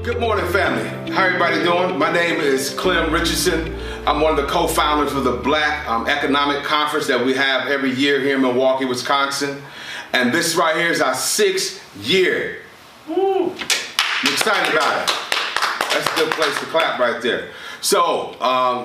Good morning, family. How everybody doing? My name is Clem Richardson. I'm one of the co-founders of the Black Economic Conference that we have every year here in Milwaukee, Wisconsin. And this right here is our 6th year. Woo! I'm excited about it. That's a good place to clap right there. So,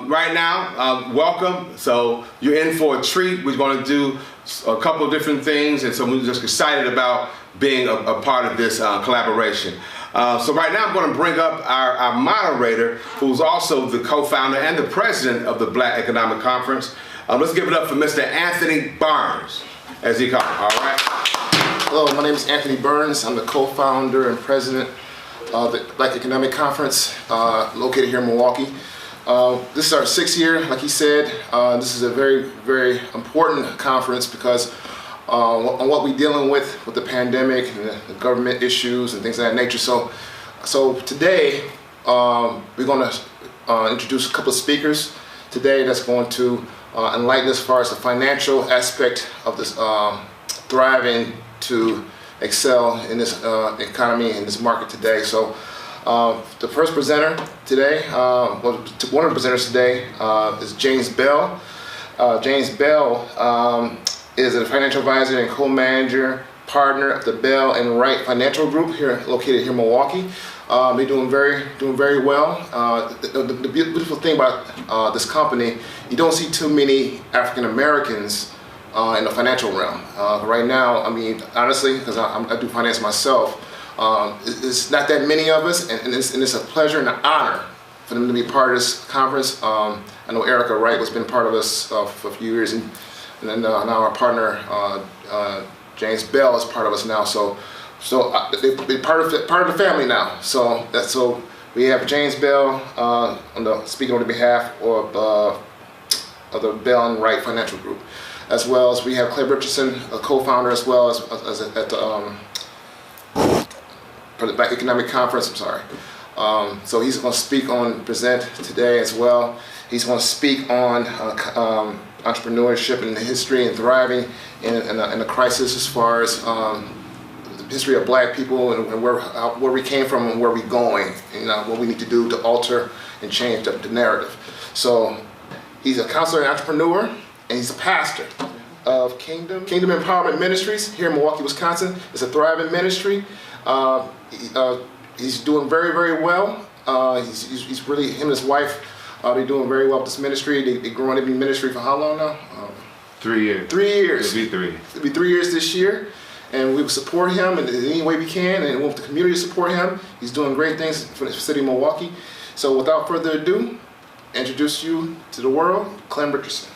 right now, welcome. So, you're in for a treat. We're going to do a couple of different things, and so we're just excited about being a part of this collaboration. So right now I'm going to bring up our moderator, who's also the co-founder and the president of the Black Economic Conference. Let's give it up for Mr. Anthony Burns, as he comes. All right. Hello, my name is Anthony Burns. I'm the co-founder and president of the Black Economic Conference, located here in Milwaukee. This is our 6th year, like he said. This is a very, very important conference because on what we're dealing with the pandemic and the government issues and things of that nature. So today we're going to introduce a couple of speakers today that's going to enlighten us as far as the financial aspect of this thriving to excel in this economy and this market today. So the first presenter today, one of the presenters today is James Bell. James Bell is a financial advisor and co-manager partner of the Bell and Wright Financial Group here, located here in Milwaukee. They're doing very well. The beautiful thing about this company, you don't see too many African Americans in the financial realm. Right now, I mean, honestly, because I do finance myself, it's not that many of us, and it's a pleasure and an honor for them to be part of this conference. I know Erica Wright has been part of us for a few years, and then now our partner James Bell is part of us now. So they're part of the family now. So we have James Bell speaking on the behalf of the Bell and Wright Financial Group, as well as we have Clay Richardson, a co-founder, as well as at the Black Economic Conference. I'm sorry. So he's going to present today as well. He's going to speak on entrepreneurship and the history and thriving in a crisis as far as the history of Black people and where we came from and where we're going, and what we need to do to alter and change the narrative. So he's a counselor and entrepreneur, and he's a pastor of Kingdom Empowerment Ministries here in Milwaukee, Wisconsin. It's a thriving ministry. He's doing very well. He's really, him and his wife, they're doing very well with this ministry. They're growing in ministry for how long now? 3 years. 3 years. It'll be 3. It'll be 3 years this year. And we will support him in any way we can, and we want the community to support him. He's doing great things for the city of Milwaukee. So without further ado, introduce you to the world, Clem Richardson.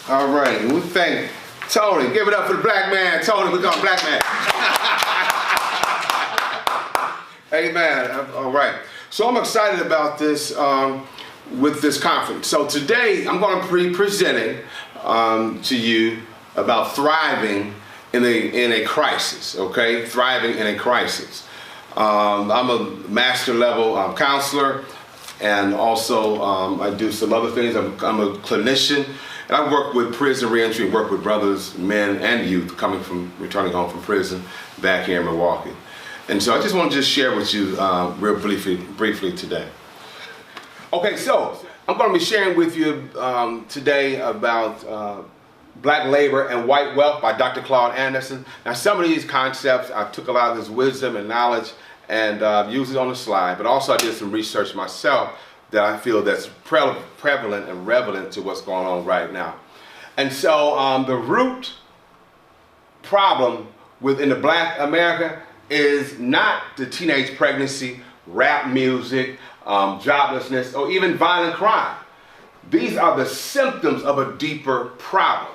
All right. We thank Tony. Give it up for the black man. Tony, we got black man. Amen. All right. So I'm excited about this with this conference. So today I'm going to be presenting to you about thriving in a crisis. Okay, thriving in a crisis. I'm a master level counselor, and also I do some other things. I'm a clinician, and I work with prison reentry, work with brothers, men, and youth returning home from prison back here in Milwaukee. And so I just want to share with you real briefly today. Okay, so I'm going to be sharing with you today about Black Labor and White Wealth by Dr. Claude Anderson. Now, some of these concepts, I took a lot of this wisdom and knowledge and used it on the slide, but also I did some research myself that I feel that's prevalent and relevant to what's going on right now. And so the root problem within the Black America is not the teenage pregnancy, rap music, joblessness, or even violent crime. These are the symptoms of a deeper problem.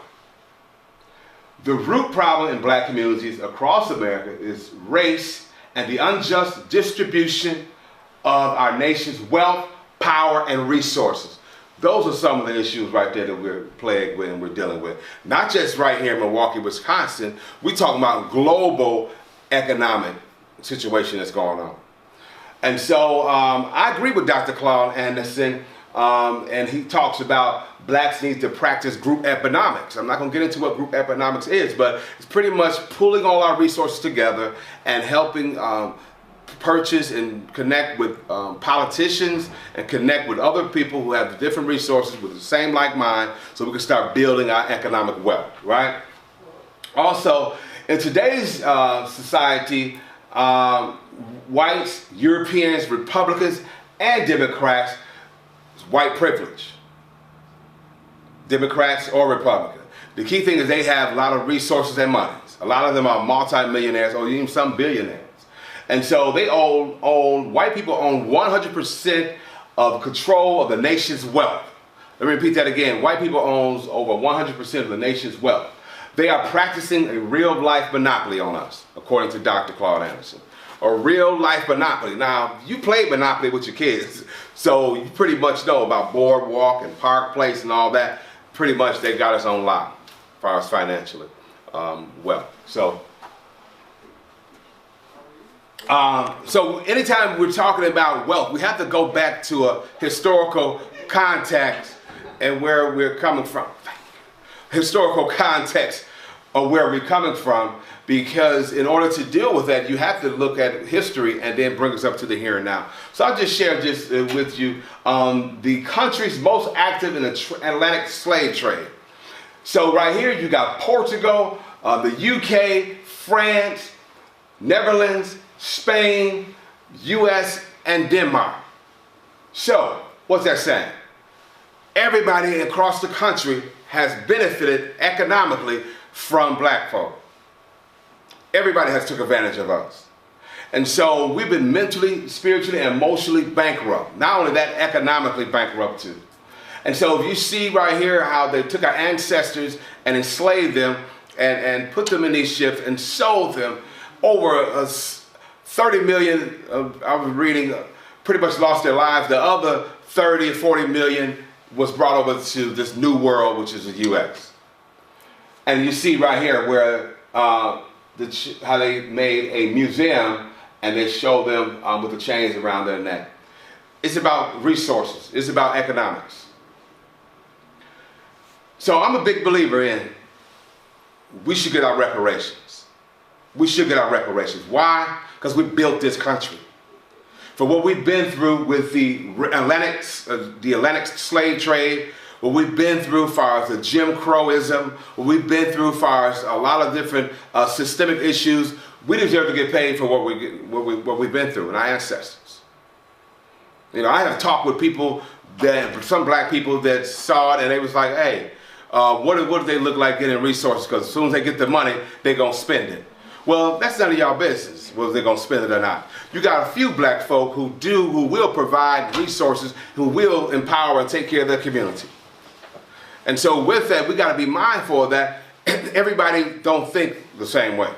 The root problem in Black communities across America is race and the unjust distribution of our nation's wealth, power, and resources. Those are some of the issues right there that we're plagued with and we're dealing with. Not just right here in Milwaukee, Wisconsin. We're talking about global economic situation that's going on. And so I agree with Dr. Claude Anderson, and he talks about blacks need to practice group economics. I'm not going to get into what group economics is, but it's pretty much pulling all our resources together and helping purchase and connect with politicians and connect with other people who have different resources with the same like mind, so we can start building our economic wealth, right? Also, in today's society, whites, Europeans, Republicans, and Democrats, white privilege. Democrats or Republicans. The key thing is they have a lot of resources and money. A lot of them are multi-millionaires or even some billionaires. And so they white people own 100% of control of the nation's wealth. Let me repeat that again. White people own over 100% of the nation's wealth. They are practicing a real-life monopoly on us, according to Dr. Claude Anderson. A real-life monopoly. Now, you played Monopoly with your kids, so you pretty much know about Boardwalk and Park Place and all that. Pretty much they got us on lock as far as financially wealth. So anytime we're talking about wealth, we have to go back to a historical context and where we're coming from. Historical context of where we're coming from, because in order to deal with that, you have to look at history and then bring us up to the here and now. So I'll just share this with you. The countries most active in the Atlantic slave trade. So right here you got Portugal, the UK, France, Netherlands, Spain, US, and Denmark. So, what's that saying? Everybody across the country has benefited economically from black folk. Everybody has took advantage of us. And so we've been mentally, spiritually, and emotionally bankrupt. Not only that, economically bankrupt too. And so if you see right here how they took our ancestors and enslaved them and put them in these ships and sold them, over 30 million, I was reading, pretty much lost their lives. The other 30 or 40 million was brought over to this new world, which is the U.S. And you see right here where how they made a museum and they show them with the chains around their neck. It's about resources. It's about economics. So I'm a big believer in we should get our reparations. We should get our reparations. Why? Because we built this country. For what we've been through with the Atlantic slave trade, what we've been through as far as the Jim Crowism, what we've been through as far as a lot of different systemic issues, we deserve to get paid for what we've been through and our ancestors. You know, I have talked with people, some black people that saw it and they was like, hey, what do they look like getting resources? Because as soon as they get the money, they're going to spend it. Well, that's none of y'all business, whether they're going to spend it or not. You got a few black folk who will provide resources, who will empower and take care of their community. And so with that, we got to be mindful of that. Everybody don't think the same way.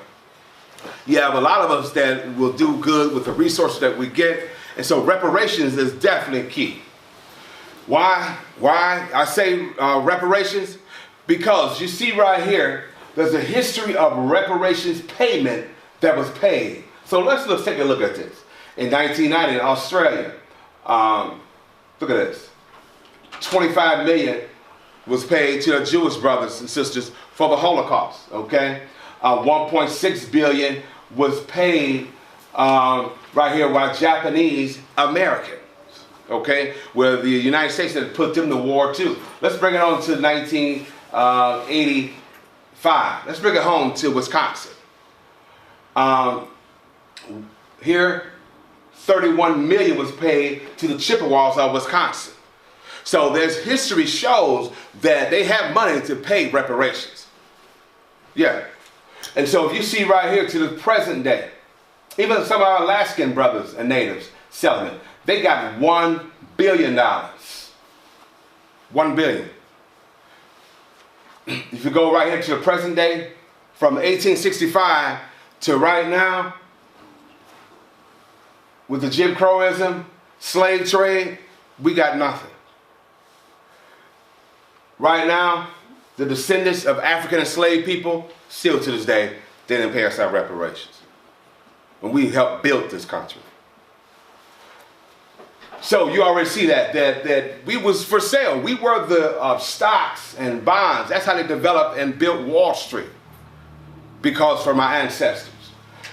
You have a lot of us that will do good with the resources that we get. And so reparations is definitely key. Why I say reparations? Because you see right here, there's a history of reparations payment that was paid. So let's take a look at this. In 1990 in Australia, look at this. 25 million was paid to the Jewish brothers and sisters for the Holocaust, okay? 1.6 billion was paid right here by Japanese Americans, okay? Where the United States had put them to war too. Let's bring it on to 1985. Let's bring it home to Wisconsin. Here, 31 million was paid to the Chippewas of Wisconsin. So there's history shows that they have money to pay reparations. Yeah. And so if you see right here to the present day, even some of our Alaskan brothers and natives selling it, they got $1 billion. $1 billion. If you go right here to the present day, from 1865 to right now, with the Jim Crowism, slave trade, we got nothing. Right now, the descendants of African enslaved people, still to this day, they didn't pay us our reparations. And we helped build this country. So you already see that we was for sale. We were the stocks and bonds. That's how they developed and built Wall Street. Because from our ancestors.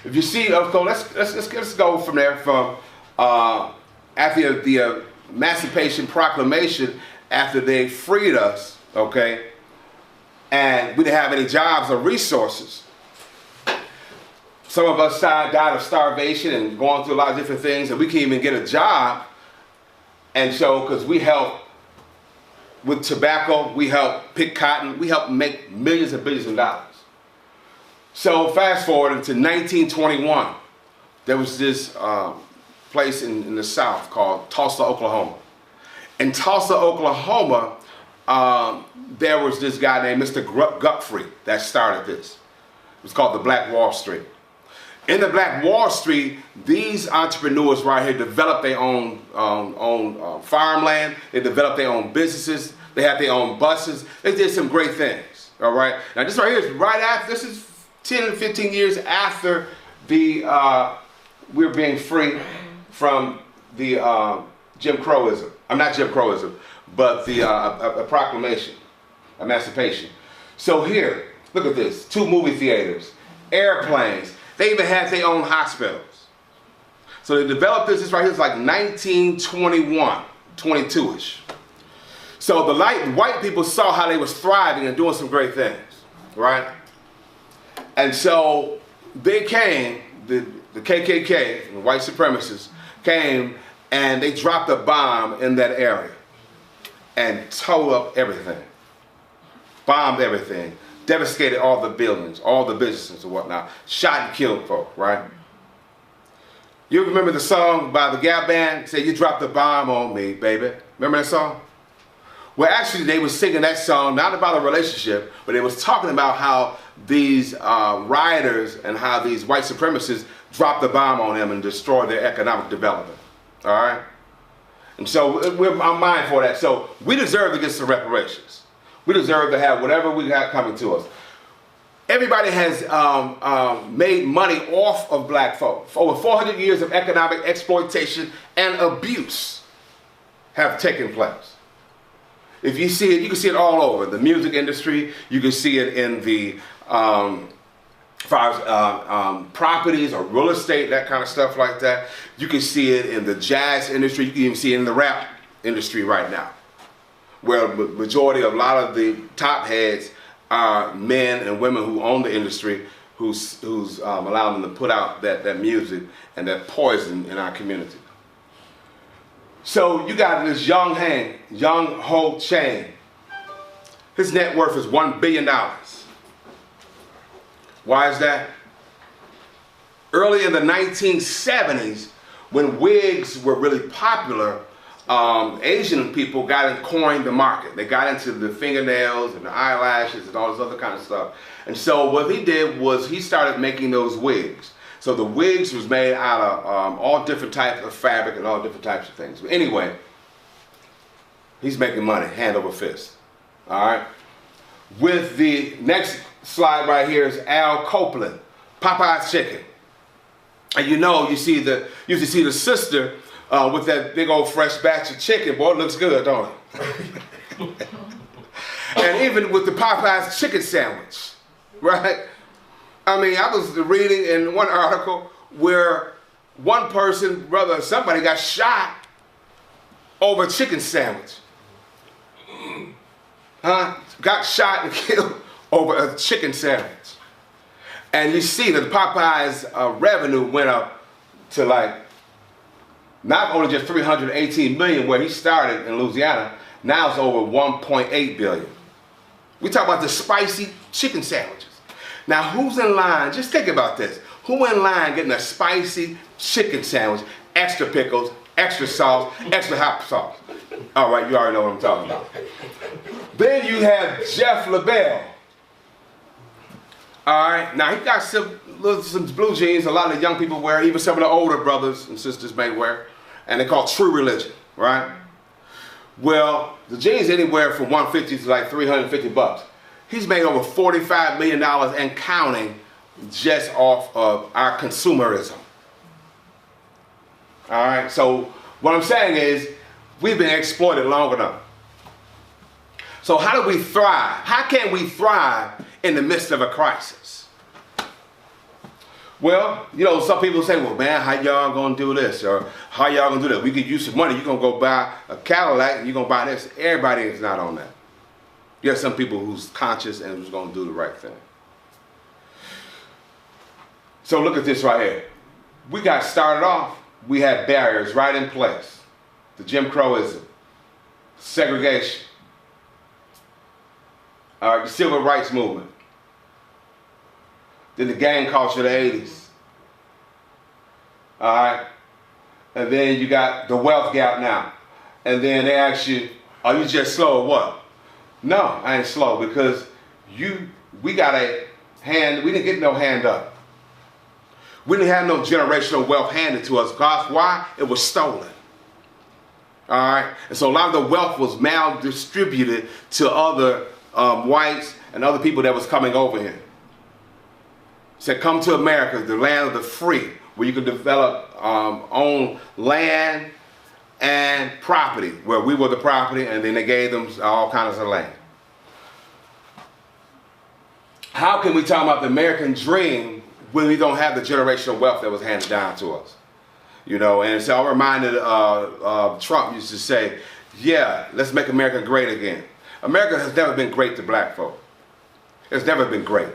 If you see, let's go from there. From after the Emancipation Proclamation, after they freed us, okay, and we didn't have any jobs or resources. Some of us died of starvation and going through a lot of different things, and we can't even get a job. And so, because we helped with tobacco, we helped pick cotton, we helped make millions and billions of dollars. So fast forward into 1921, there was this place in the South called Tulsa, Oklahoma. In Tulsa, Oklahoma, there was this guy named Mr. Guthrie that started this. It was called the Black Wall Street. In the Black Wall Street, these entrepreneurs right here developed their own farmland. They developed their own businesses. They had their own buses. They did some great things. All right. Now this right here is right after. This is 10 and 15 years after the we're being free from the Jim Crowism. I'm not Jim Crowism, but the proclamation, emancipation. So here, look at this: 2 movie theaters, airplanes. They even had their own hospitals. So they developed this right here. It's like 1921, 22-ish. So the white people saw how they was thriving and doing some great things, right? And so they came, the KKK, the white supremacists, came and they dropped a bomb in that area and tore up everything, bombed everything, devastated all the buildings, all the businesses and whatnot, shot and killed folk, right? You remember the song by the Gap Band, say, "You dropped the bomb on me, baby." Remember that song? Well, actually, they were singing that song not about a relationship, but they was talking about how these rioters and how these white supremacists dropped the bomb on them and destroyed their economic development. All right? And so I'm mindful of that. So we deserve to get some reparations. We deserve to have whatever we got coming to us. Everybody has made money off of black folk. For over 400 years of economic exploitation and abuse have taken place. If you see it, you can see it all over. The music industry, you can see it in the properties or real estate, that kind of stuff like that. You can see it in the jazz industry. You can even see it in the rap industry right now, where the majority of a lot of the top heads are men and women who own the industry, who's allowing them to put out that music and that poison in our community. So you got this Young Ho Chang. His net worth is $1 billion. Why is that? Early in the 1970s, when wigs were really popular, Asian people coined the market. They got into the fingernails and the eyelashes and all this other kind of stuff. And so what he did was he started making those wigs. So the wigs was made out of all different types of fabric and all different types of things. But anyway, he's making money, hand over fist. All right. With the next slide right here is Al Copeland, Popeye's Chicken. And you usually see the sister with that big old fresh batch of chicken. Boy, it looks good, don't it? And even with the Popeye's chicken sandwich, right? I mean, I was reading in one article where one person, somebody got shot over a chicken sandwich. Got shot and killed over a chicken sandwich. And you see that Popeye's revenue went up to not only just 318 million where he started in Louisiana, now it's over 1.8 billion. We talk about the spicy chicken sandwiches. Now, who's in line? Just think about this. Who in line getting a spicy chicken sandwich, extra pickles, extra sauce, extra hot sauce? All right, you already know what I'm talking about. Then you have Jeff LaBelle. All right, now he got some blue jeans a lot of young people wear, even some of the older brothers and sisters may wear, and they're called True Religion, right? Well, the jeans anywhere from $150 to like $350. He's made over $45 million and counting just off of our consumerism. All right, so what I'm saying is we've been exploited long enough. So how do we thrive? How can we thrive in the midst of a crisis? Well, you know, some people say, well, man, how y'all gonna do this? Or how y'all gonna do that? We could use some money. You're gonna go buy a Cadillac and you're gonna buy this. Everybody is not on that. You have some people who's conscious and who's gonna do the right thing. So look at this right here. We got started off, we had barriers right in place. The Jim Crowism, segregation, the civil rights movement, then the gang culture of the 80s. All right? And then you got the wealth gap now. And then they ask you, are you just slow or what? No, I ain't slow because we got a hand, we didn't get no hand up. We didn't have no generational wealth handed to us. Because why? It was stolen. All right? And so a lot of the wealth was maldistributed to other whites and other people that was coming over here. Said, come to America, the land of the free, where you could develop, own land and property, where we were the property, and then they gave them all kinds of land. How can we talk about the American dream when we don't have the generational wealth that was handed down to us? You know, and so I'm reminded Trump used to say, yeah, let's make America great again. America has never been great to black folk. It's never been great,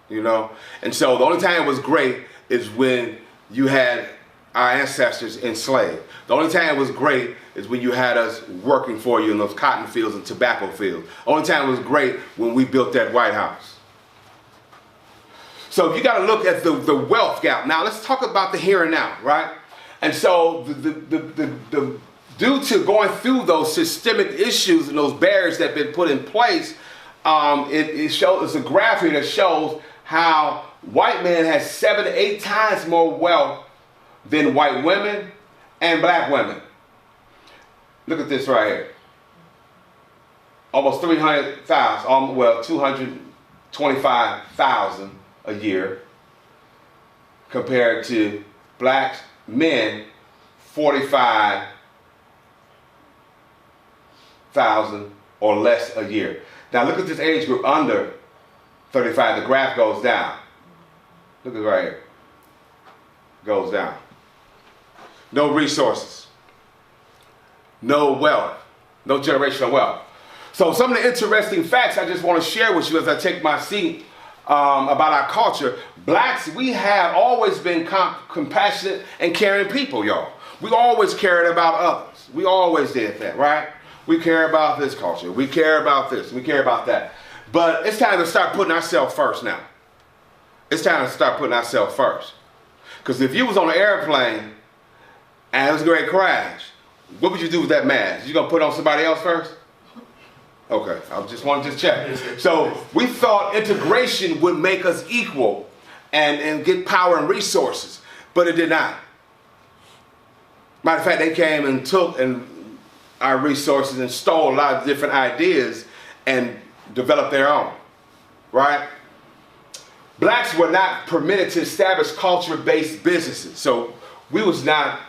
you know? And so the only time it was great is when you had our ancestors enslaved. The only time it was great is when you had us working for you in those cotton fields and tobacco fields. The only time it was great when we built that White House. So you got to look at the wealth gap. Now let's talk about the here and now, right? And so due to going through those systemic issues and those barriers that have been put in place, it's a graph here that shows how white men has 7 to 8 times more wealth than white women and black women. Look at this right here. Almost 300,000, well, 225,000 a year compared to black men, 45,000 or less a year. Now look at this age group under 35. The graph goes down. Look at it right here. Goes down. No resources. No wealth. No generational wealth. So some of the interesting facts I just want to share with you as I take my seat about our culture. Blacks, we have always been compassionate and caring people, y'all. We always cared about others. We always did that, right? We care about this culture. We care about this. We care about that. But it's time to start putting ourselves first now. It's time to start putting ourselves first. Because if you was on an airplane and it was a great crash, what would you do with that mask? You gonna put on somebody else first? Okay, I just want to check. So we thought integration would make us equal and get power and resources, but it did not. Matter of fact, they came and took our resources and stole a lot of different ideas and developed their own, right? Blacks were not permitted to establish culture-based businesses, so we was not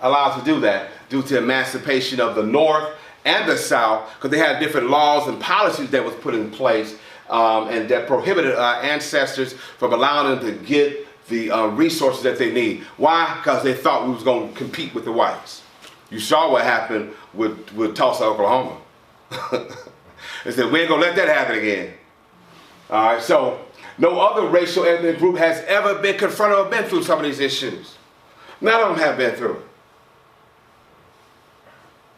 allowed to do that due to emancipation of the North and the South, because they had different laws and policies that was put in place and that prohibited our ancestors from allowing them to get the resources that they need. Why? Because they thought we was going to compete with the whites. You saw what happened with Tulsa, Oklahoma. They said, we ain't going to let that happen again. All right, so no other racial ethnic group has ever been confronted or been through some of these issues. None of them have been through it.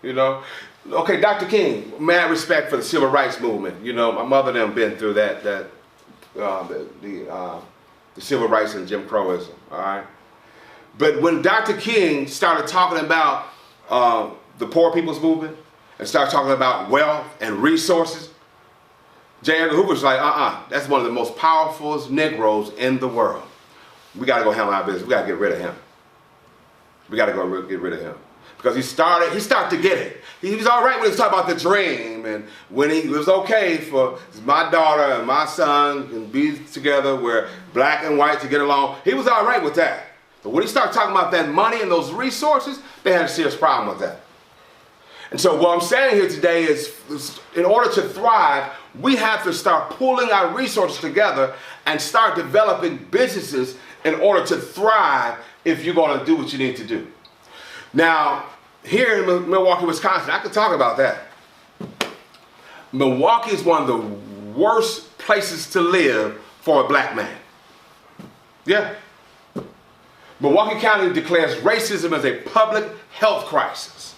You know? Okay, Dr. King, mad respect for the civil rights movement. You know, my mother and them been through the civil rights and Jim Crowism, all right? But when Dr. King started talking about the poor people's movement and started talking about wealth and resources, J. Edgar Hoover was like, that's one of the most powerful Negroes in the world. We got to go handle our business. We got to get rid of him. We got to go get rid of him. Because he started to get it. He was all right when he was talking about the dream, and when it was okay for my daughter and my son to be together where black and white to get along. He was all right with that. But when he started talking about that money and those resources, they had a serious problem with that. And so what I'm saying here today is in order to thrive, we have to start pooling our resources together and start developing businesses in order to thrive if you're going to do what you need to do. Now, here in Milwaukee, Wisconsin, I could talk about that. Milwaukee is one of the worst places to live for a black man. Yeah. Milwaukee County declares racism as a public health crisis.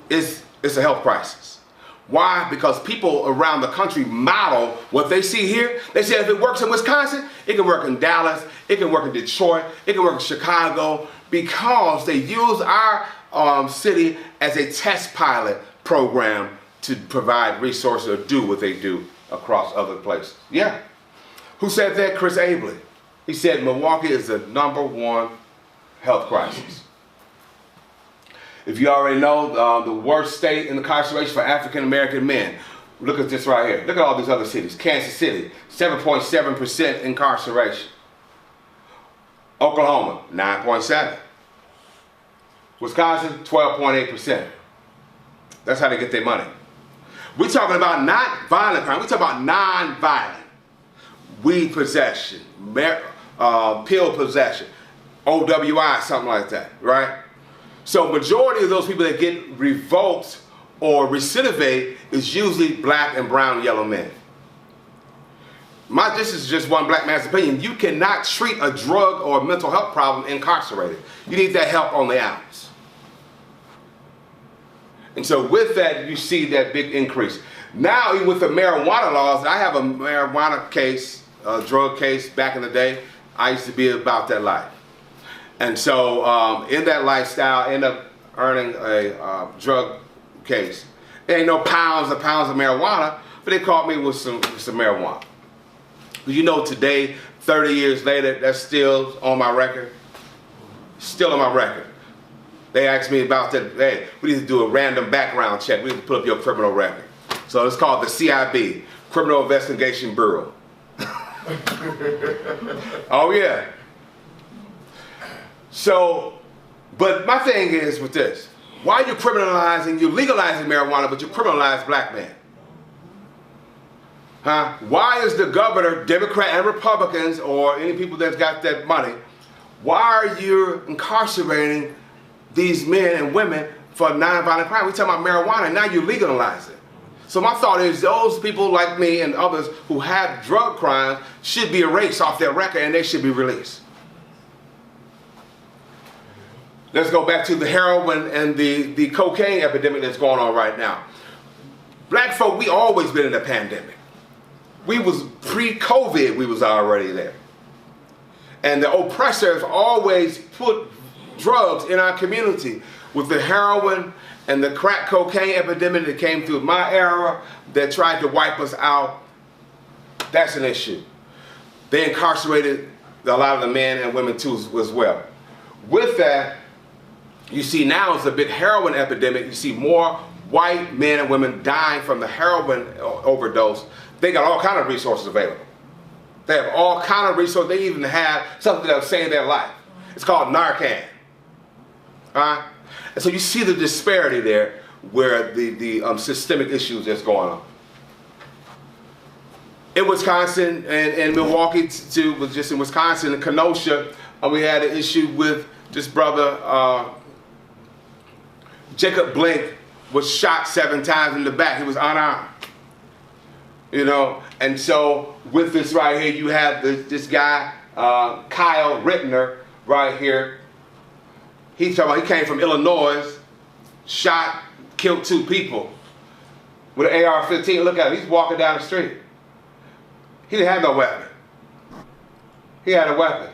It's a health crisis. Why? Because people around the country model what they see here. They say if it works in Wisconsin, it can work in Dallas, it can work in Detroit, it can work in Chicago, because they use our city as a test pilot program to provide resources or do what they do across other places. Yeah. Who said that? Chris Abley. He said Milwaukee is the #1 health crisis. If you already know, the worst state in incarceration for African American men. Look at this right here. Look at all these other cities. Kansas City, 7.7% incarceration. Oklahoma, 9.7%. Wisconsin, 12.8%. That's how they get their money. We're talking about not violent crime. We're talking about non-violent. Weed possession, pill possession, OWI, something like that, right? So majority of those people that get revoked or recidivate is usually black and brown and yellow men. This is just one black man's opinion. You cannot treat a drug or a mental health problem incarcerated. You need that help on the outs. And so with that, you see that big increase. Now, even with the marijuana laws, I have a marijuana case, a drug case back in the day. I used to be about that life. And so in that lifestyle, I ended up earning a drug case. There ain't no pounds and pounds of marijuana, but they caught me with some marijuana. But you know, today, 30 years later, that's still on my record. Still on my record. They asked me about that. Hey, we need to do a random background check. We need to put up your criminal record. So it's called the CIB, Criminal Investigation Bureau. Oh yeah. So, but my thing is with this, why are you legalizing marijuana, but you criminalize black men? Huh? Why is the governor, Democrat and Republicans, or any people that's got that money, why are you incarcerating these men and women for nonviolent crime? We talking about marijuana, and now you legalize it. So my thought is those people like me and others who have drug crimes should be erased off their record and they should be released. Let's go back to the heroin and the cocaine epidemic that's going on right now. Black folk, we always been in a pandemic. We was pre-COVID, we was already there. And the oppressors always put drugs in our community. With the heroin and the crack cocaine epidemic that came through my era that tried to wipe us out, that's an issue. They incarcerated a lot of the men and women too as well. With that, you see now it's a big heroin epidemic. You see more white men and women dying from the heroin overdose. They got all kinds of resources available. They have all kinds of resources. They even have something that'll save their life. It's called Narcan. And so you see the disparity there where the systemic issues that's going on. In Wisconsin and Milwaukee too, was just in Wisconsin and Kenosha, we had an issue with this brother, Jacob Blake was shot 7 times in the back. He was unarmed. You know, and so with this right here, you have this guy, Kyle Rittner, right here. He's talking about he came from Illinois, shot, killed 2 people with an AR-15. Look at him, he's walking down the street. He didn't have no weapon. He had a weapon.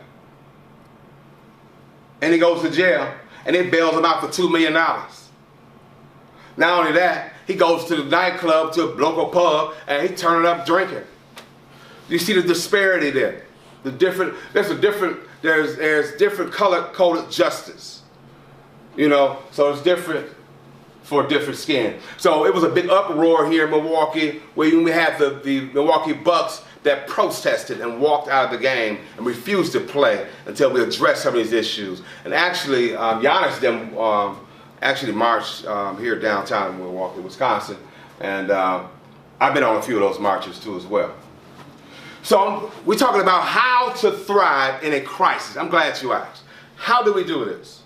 And he goes to jail, and they bails him out for $2 million. Not only that, he goes to the nightclub, to a local pub, and he turning up drinking. You see the disparity there. There's different color-coded justice. You know, so it's different for different skin. So it was a big uproar here in Milwaukee, where we had the Milwaukee Bucks that protested and walked out of the game and refused to play until we addressed some of these issues. And actually, Giannis them actually marched here downtown in Milwaukee, Wisconsin, and I've been on a few of those marches too as well. So we're talking about how to thrive in a crisis. I'm glad you asked. How do we do this?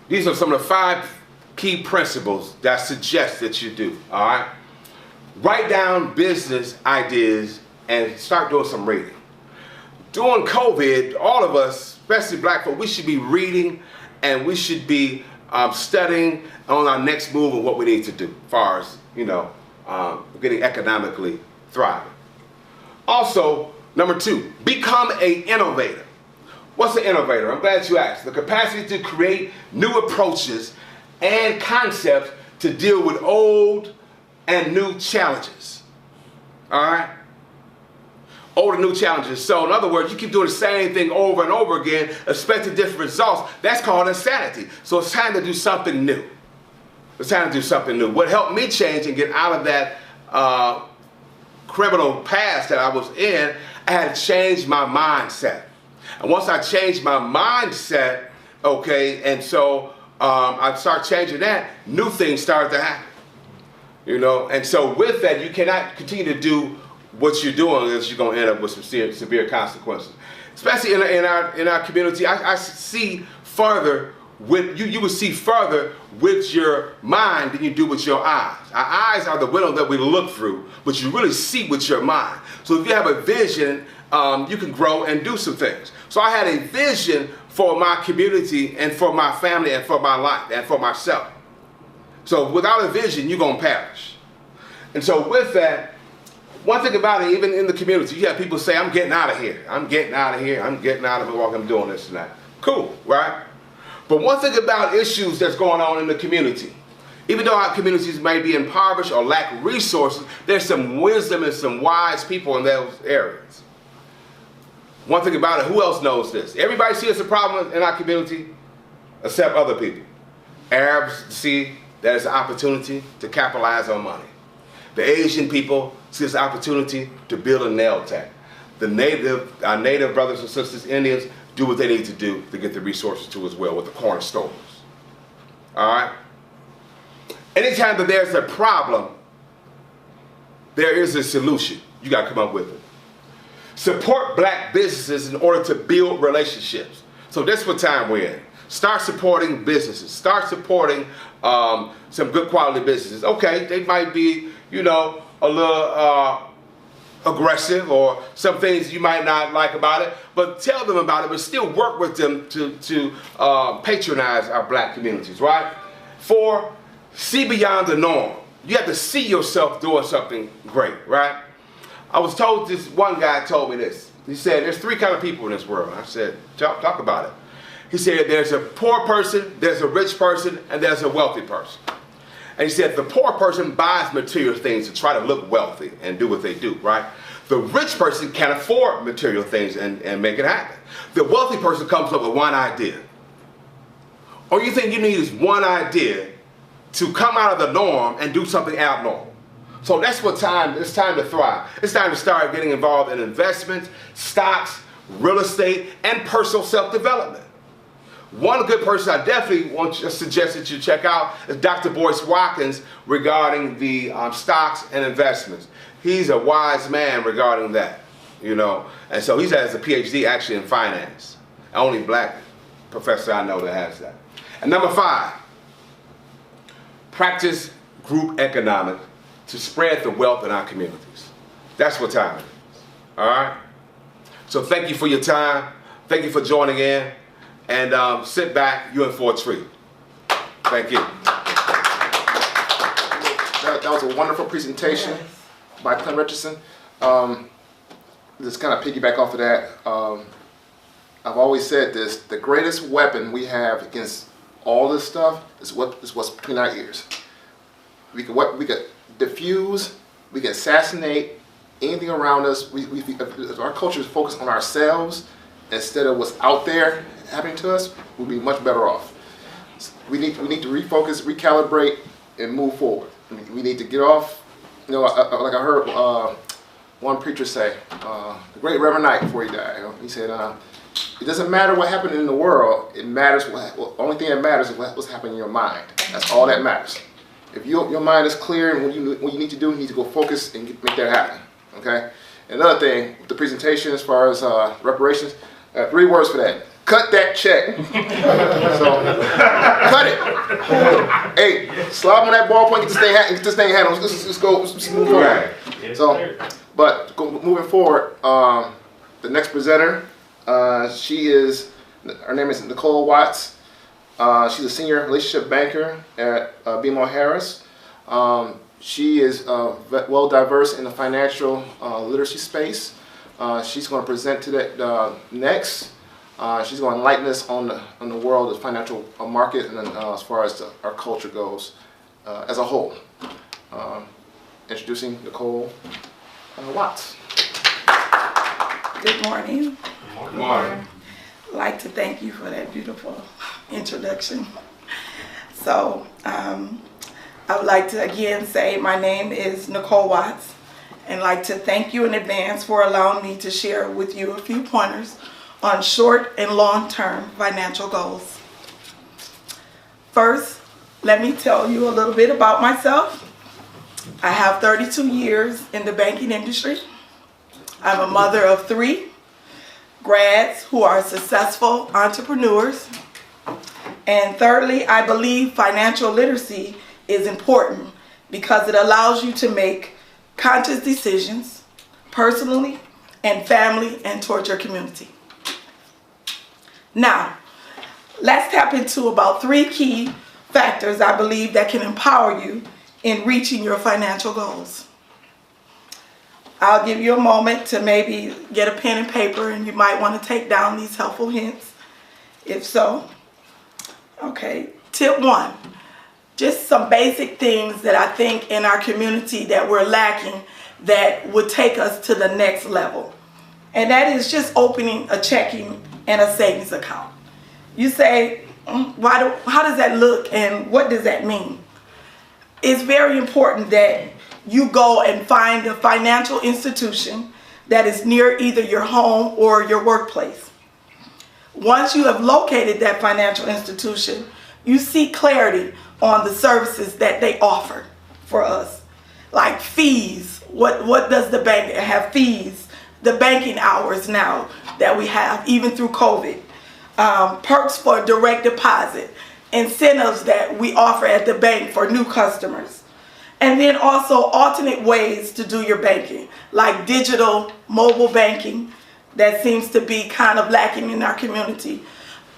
These are some of the 5 key principles that I suggest that you do, all right? Write down business ideas and start doing some reading. During COVID, all of us, especially black folk, we should be reading and we should be studying on our next move and what we need to do as far as, getting economically thriving. Also, number 2, become an innovator. What's an innovator? I'm glad you asked. The capacity to create new approaches and concepts to deal with old and new challenges. All right? Old and new challenges. So in other words, you keep doing the same thing over and over again, expecting different results. That's called insanity. So it's time to do something new. It's time to do something new. What helped me change and get out of that criminal past that I was in, I had to change my mindset. And once I changed my mindset, okay, and so I started changing that, new things started to happen. And so with that, you cannot continue to do what you're doing, else you're going to end up with some severe consequences. Especially in our community, I see further with you will see further with your mind than you do with your eyes. Our eyes are the window that we look through, but you really see with your mind. So if you have a vision, you can grow and do some things. So I had a vision for my community and for my family and for my life and for myself. So without a vision, you're going to perish. And so with that, one thing about it, even in the community, you have people say, I'm getting out of here. I'm getting out of here. I'm getting out of Milwaukee. I'm doing this and that. Cool, right? But one thing about issues that's going on in the community, even though our communities may be impoverished or lack resources, there's some wisdom and some wise people in those areas. One thing about it, who else knows this? Everybody sees a problem in our community except other people. Arabs see that as an opportunity to capitalize on money. The Asian people see this opportunity to build a nail tech. Our native brothers and sisters, Indians, do what they need to do to get the resources too as well with the corner stores. All right? Anytime that there's a problem, there is a solution. You got to come up with it. Support black businesses in order to build relationships. So that's what time we're in. Start supporting businesses. Start supporting some good quality businesses. Okay, they might be, a little aggressive or some things you might not like about it, but tell them about it, but still work with them to patronize our black communities, right? 4, see beyond the norm. You have to see yourself doing something great, right? I was told, this one guy told me this. He said, there's 3 kind of people in this world. I said, talk about it. He said, there's a poor person, there's a rich person, and there's a wealthy person. And he said, the poor person buys material things to try to look wealthy and do what they do, right? The rich person can afford material things and make it happen. The wealthy person comes up with one idea. All you think you need is one idea to come out of the norm and do something abnormal. So that's what it's time to thrive. It's time to start getting involved in investments, stocks, real estate, and personal self-development. One good person I definitely want to suggest that you check out is Dr. Boyce Watkins regarding the stocks and investments. He's a wise man regarding that, and so he has a PhD actually in finance. Only black professor I know that has that. And number 5, practice group economics to spread the wealth in our communities. That's what time it is, all right? So thank you for your time. Thank you for joining in. And sit back, you're in for a treat. Thank you. That was a wonderful presentation by Clint Richardson. Just kind of piggyback off of that. I've always said this: the greatest weapon we have against all this stuff is what's between our ears. We could diffuse, we can assassinate anything around us. Our culture is focused on ourselves instead of what's out there happening to us. We'll be much better off. We need to refocus, recalibrate, and move forward. We need to get off. Like I heard one preacher say, the great Reverend Knight before he died. He said, it doesn't matter what happened in the world. It matters only thing that matters is what's happening in your mind. That's all that matters. If your mind is clear and what you need to do, you need to go focus and make that happen. Okay. Another thing, the presentation as far as reparations, 3 words for that. Cut that check. So, cut it. Hey, slob on that ballpoint, get this thing handled. Let's go. Let's move forward. So, but moving forward, the next presenter, her name is Nicole Watts. She's a senior relationship banker at BMO Harris. She is well diverse in the financial literacy space. She's going to present to that next. She's going to enlighten us on the world of financial market and as far as our culture goes as a whole. Introducing Nicole Watts. Good morning. Good morning. I'd like to thank you for that beautiful introduction. So I would like to again say my name is Nicole Watts, and like to thank you in advance for allowing me to share with you a few pointers on short and long-term financial goals. First, let me tell you a little bit about myself. I have 32 years in the banking industry. I'm a mother of 3 grads who are successful entrepreneurs. And thirdly, I believe financial literacy is important because it allows you to make conscious decisions personally and family and towards your community. Now, let's tap into about 3 key factors I believe that can empower you in reaching your financial goals. I'll give you a moment to maybe get a pen and paper, and you might want to take down these helpful hints. If so, okay. Tip 1, just some basic things that I think in our community that we're lacking that would take us to the next level. And that is just opening a checking and a savings account. You say, how does that look and what does that mean? It's very important that you go and find a financial institution that is near either your home or your workplace. Once you have located that financial institution, you seek clarity on the services that they offer for us, like fees. What does the bank have? Fees, the banking hours now that we have, even through COVID, perks for direct deposit, incentives that we offer at the bank for new customers. And then also alternate ways to do your banking, like digital mobile banking that seems to be kind of lacking in our community.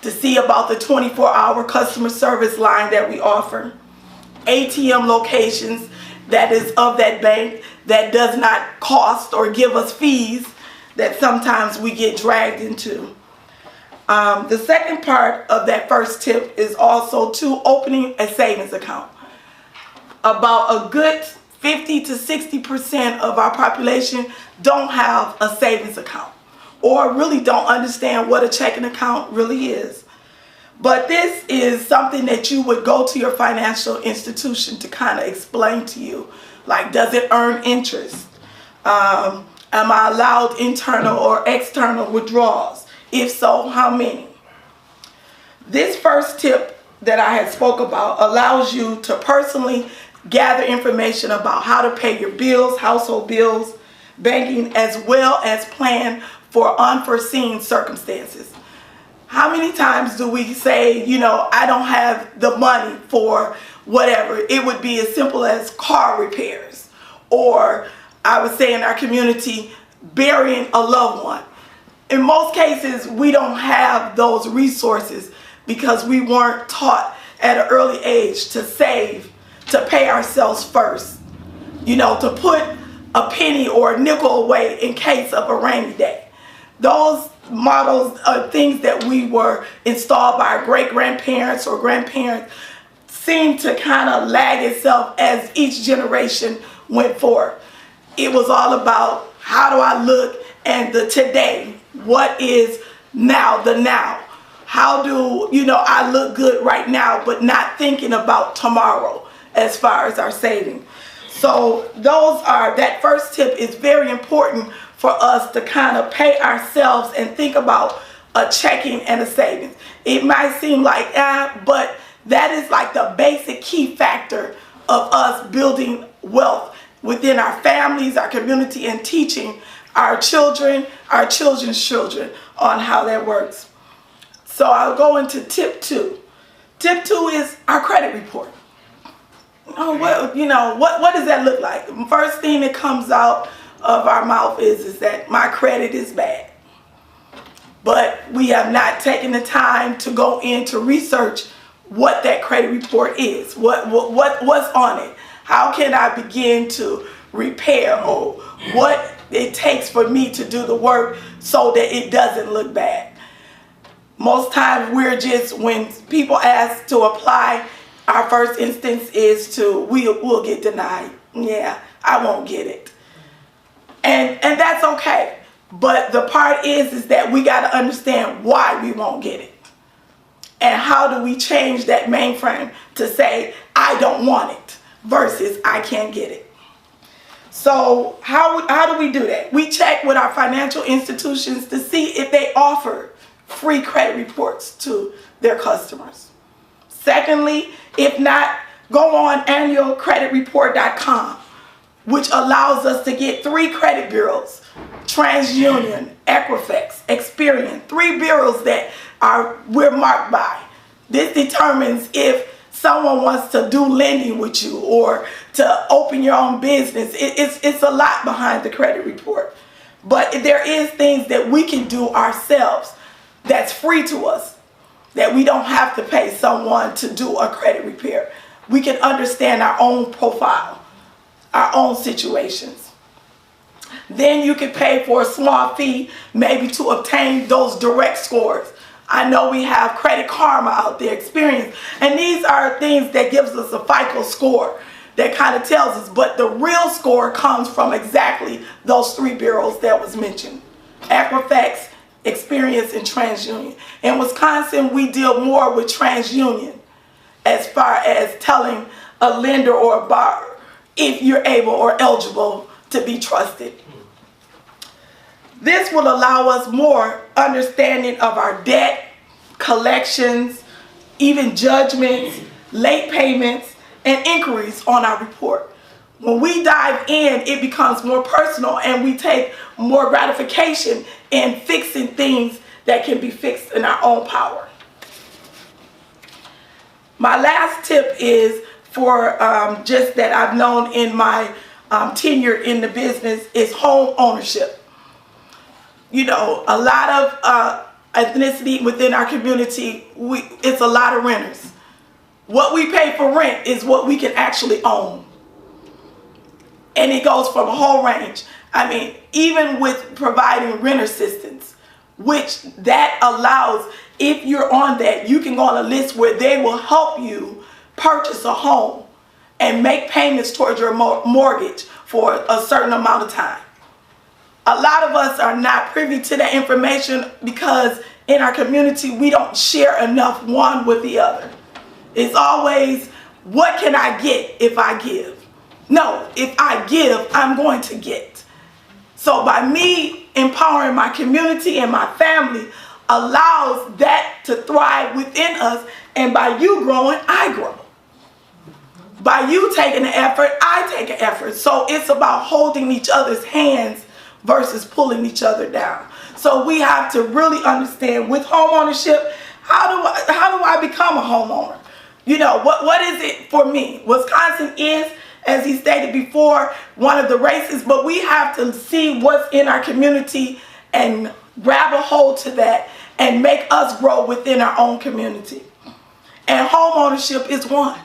To see about the 24-hour customer service line that we offer. ATM locations that is of that bank that does not cost or give us fees that sometimes we get dragged into. The second part of that first tip is also to opening a savings account. About a good 50 to 60% of our population don't have a savings account or really don't understand what a checking account really is. But this is something that you would go to your financial institution to kind of explain to you. Like, does it earn interest? Am I allowed internal or external withdrawals? If so, how many? This first tip that I had spoke about allows you to personally gather information about how to pay your bills, household bills, banking, as well as plan for unforeseen circumstances. How many times do we say, I don't have the money for whatever? It would be as simple as car repairs, or I would say in our community, burying a loved one. In most cases, we don't have those resources because we weren't taught at an early age to save, to pay ourselves first, to put a penny or a nickel away in case of a rainy day. Those models are things that we were installed by our great-grandparents or grandparents seem to kind of lag itself as each generation went forward. It was all about how do I look and the today, what is now, the now. How do, I look good right now, but not thinking about tomorrow as far as our saving. So that first tip is very important for us to kind of pay ourselves and think about a checking and a savings. It might seem like, but that is like the basic key factor of us building wealth within our families, our community, and teaching our children, our children's children on how that works. So I'll go into tip 2. Tip 2 is our credit report. What does that look like? The first thing that comes out of our mouth is that my credit is bad. But we have not taken the time to go in to research what that credit report is. What's on it? How can I begin to repair, or what it takes for me to do the work so that it doesn't look bad? Most times when people ask to apply, our first instance is we'll get denied. Yeah, I won't get it. And that's okay. But the part is that we got to understand why we won't get it. And how do we change that mainframe to say, I don't want it versus I can't get it. So how do we do that? We check with our financial institutions to see if they offer free credit reports to their customers. Secondly, if not, go on annualcreditreport.com, which allows us to get 3 credit bureaus: TransUnion, Equifax, Experian, 3 bureaus that we're marked by. This determines if someone wants to do lending with you or to open your own business. It's a lot behind the credit report. But there is things that we can do ourselves that's free to us, that we don't have to pay someone to do a credit repair. We can understand our own profile, our own situations. Then you can pay for a small fee maybe to obtain those direct scores. I know we have Credit Karma out there, Experian, and these are things that gives us a FICO score that kind of tells us, but the real score comes from exactly those 3 bureaus that was mentioned: Equifax, Experian, and TransUnion. In Wisconsin, we deal more with TransUnion as far as telling a lender or a borrower if you're able or eligible to be trusted. This will allow us more understanding of our debt, collections, even judgments, late payments, and inquiries on our report. When we dive in, it becomes more personal, and we take more gratification in fixing things that can be fixed in our own power. My last tip is for just that I've known in my tenure in the business is home ownership. You know, a lot of ethnicity within our community, it's a lot of renters. What we pay for rent is what we can actually own. And it goes from a whole range. I mean, even with providing rent assistance, which that allows, if you're on that, you can go on a list where they will help you purchase a home and make payments towards your mortgage for a certain amount of time. A lot of us are not privy to that information because in our community, we don't share enough one with the other. It's always, what can I get if I give? No, if I give, I'm going to get. So by me empowering my community and my family allows that to thrive within us, and by you growing, I grow. By you taking an effort, I take an effort. So it's about holding each other's hands versus pulling each other down. So we have to really understand with home ownership, how do I become a homeowner? You know, what is it for me? Wisconsin is, as he stated before, one of the races, but we have to see what's in our community and grab a hold to that and make us grow within our own community. And home ownership is one.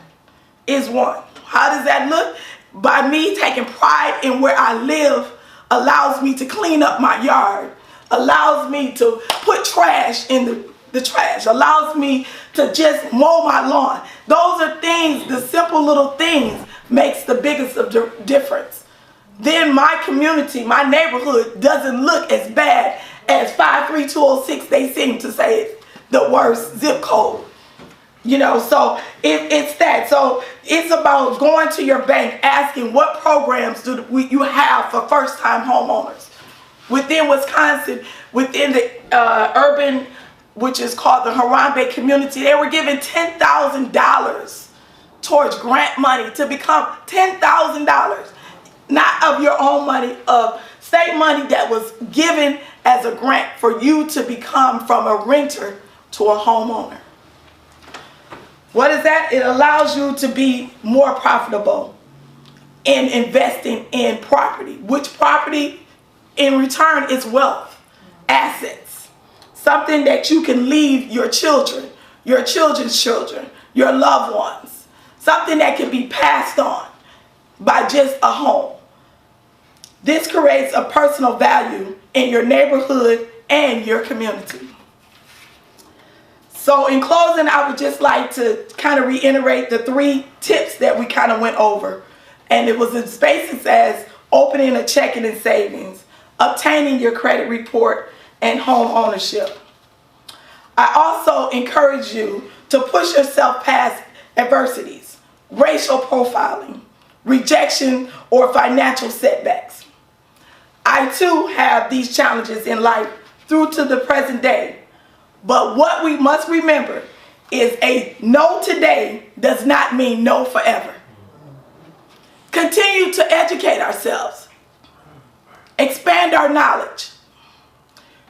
How does that look? By me taking pride in where I live, allows me to clean up my yard, allows me to put trash in the trash, allows me to just mow my lawn. Those are things, the simple little things makes the biggest of difference. Then my community, my neighborhood doesn't look as bad as 53206, they seem to say it's the worst zip code. You know, so it's that. So it's about going to your bank, asking what programs do you have for first-time homeowners. within Wisconsin, within the urban, which is called the Harambe community, they were given $10,000 towards grant money to become $10,000, not of your own money, of state money that was given as a grant for you to become from a renter to a homeowner. What is that? It allows you to be more profitable in investing in property, which property in return is wealth, assets, something that you can leave your children, your children's children, your loved ones, something that can be passed on by just a home. This creates a personal value in your neighborhood and your community. So in closing, I would just like to kind of reiterate the 3 tips that we kind of went over. And it was in spaces as opening a checking and savings, obtaining your credit report, and home ownership. I also encourage you to push yourself past adversities, racial profiling, rejection, or financial setbacks. I too have these challenges in life through to the present day. But what we must remember is a no today does not mean no forever. Continue to educate ourselves, expand our knowledge,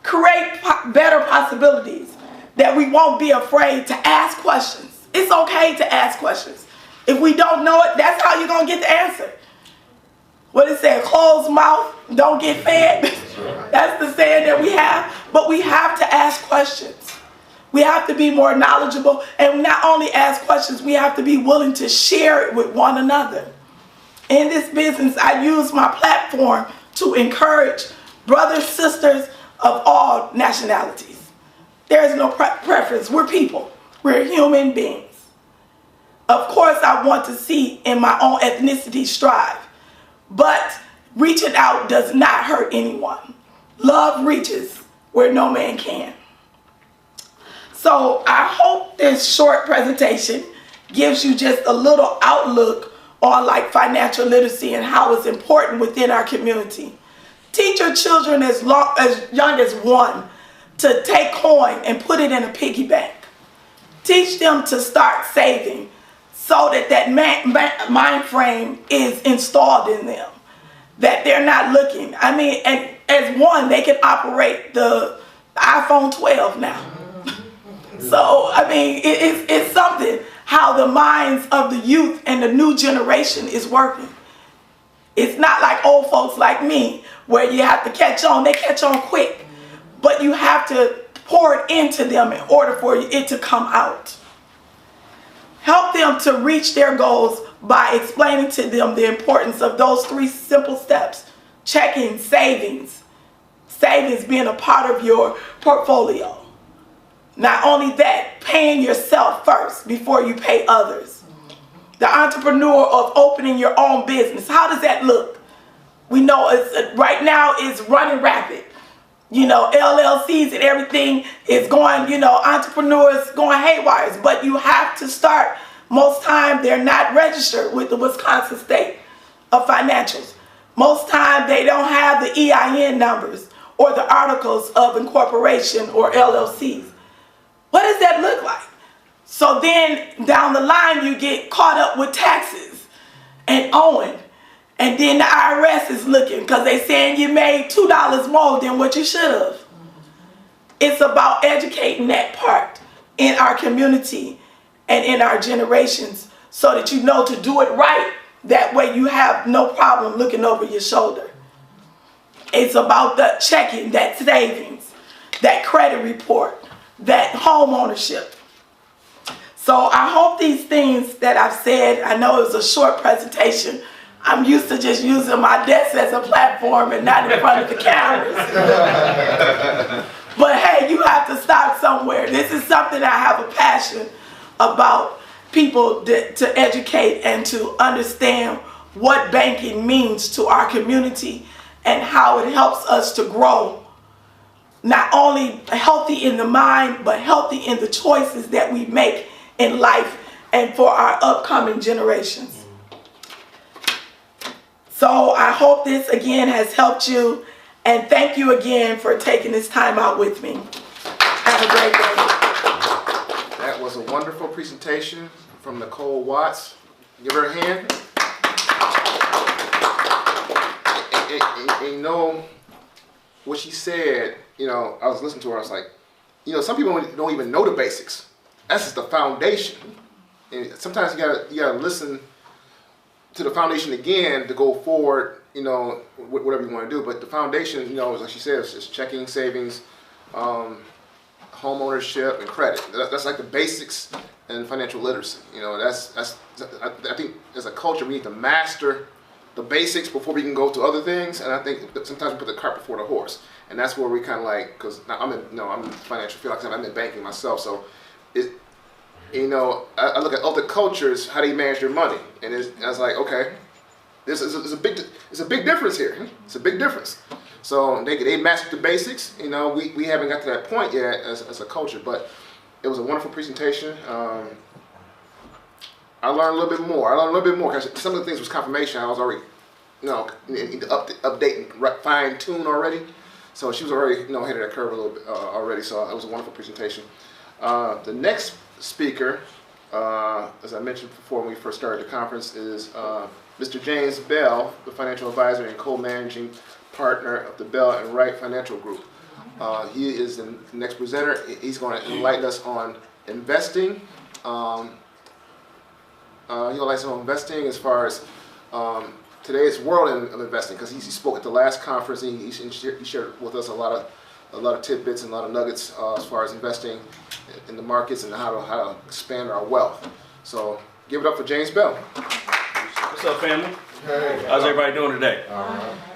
create better possibilities that we won't be afraid to ask questions. It's okay to ask questions. If we don't know it, that's how you're going to get the answer. What it said, closed mouth, don't get fed. That's the saying that we have. But we have to ask questions. We have to be more knowledgeable. And not only ask questions, we have to be willing to share it with one another. In this business, I use my platform to encourage brothers, sisters of all nationalities. There is no preference. We're people. We're human beings. Of course, I want to see in my own ethnicity strive. But reaching out does not hurt anyone. Love reaches where no man can. So I hope this short presentation gives you just a little outlook on like financial literacy and how it's important within our community. Teach your children as young as 1 to take coin and put it in a piggy bank. Teach them to start saving so that mind frame is installed in them, that they're not looking. I mean, and as 1, they can operate the iPhone 12 now. So, I mean, it's something how the minds of the youth and the new generation is working. It's not like old folks like me where you have to catch on. They catch on quick, but you have to pour it into them in order for it to come out. Help them to reach their goals by explaining to them the importance of those 3 simple steps: checking, savings being a part of your portfolio. Not only that, paying yourself first before you pay others. The entrepreneur of opening your own business. How does that look? We know right now it's running rapid. You know, LLCs and everything is going, you know, entrepreneurs going haywire. But you have to start. Most time they're not registered with the Wisconsin State of Financials. Most time they don't have the EIN numbers or the articles of incorporation or LLCs. What does that look like? So then down the line you get caught up with taxes and owing. And then the IRS is looking because they're saying you made $2 more than what you should have. It's about educating that part in our community and in our generations so that you know to do it right. That way you have no problem looking over your shoulder. It's about the checking, that savings, that credit report, that home ownership. So I hope these things that I've said, I know it was a short presentation. I'm used to just using my desk as a platform and not in front of the cameras. But hey, you have to start somewhere. This is something I have a passion about people to educate and to understand what banking means to our community and how it helps us to grow. Not only healthy in the mind, but healthy in the choices that we make in life and for our upcoming generations. So I hope this again has helped you. And thank you again for taking this time out with me. Have a great day. That was a wonderful presentation from Nicole Watts. Give her a hand. And you know, what she said, you know, I was listening to her, I was like, you know, some people don't even know the basics. That's just the foundation. And sometimes you gotta listen to the foundation again to go forward, you know, whatever you want to do. But the foundation, you know, like she said, is checking, savings, home ownership, and credit. That's like the basics in financial literacy. You know, I think as a culture we need to master the basics before we can go to other things. And I think that sometimes we put the cart before the horse. And that's where we kind of like, because I'm in the financial field, like I said, I'm in banking myself, so you know, I look at other cultures, how they manage their money, and I was like, okay, it's a big difference here. It's a big difference. So they mastered the basics. You know, we haven't got to that point yet as a culture, but it was a wonderful presentation. I learned a little bit more. Because some of the things was confirmation. I was already, you know, need to update and fine tune already. So she was already, you know, ahead of that curve a little bit already. So it was a wonderful presentation. The next speaker, as I mentioned before when we first started the conference, is Mr. James Bell, the financial advisor and co-managing partner of the Bell and Wright Financial Group. He is the next presenter. He's going to enlighten us on investing. He'll enlighten us on investing as far as today's world of investing, because he spoke at the last conference and he shared with us a lot of tidbits and a lot of nuggets as far as investing in the markets and how to expand our wealth. So give it up for James Bell. What's up, family? Hey. How's everybody doing today? All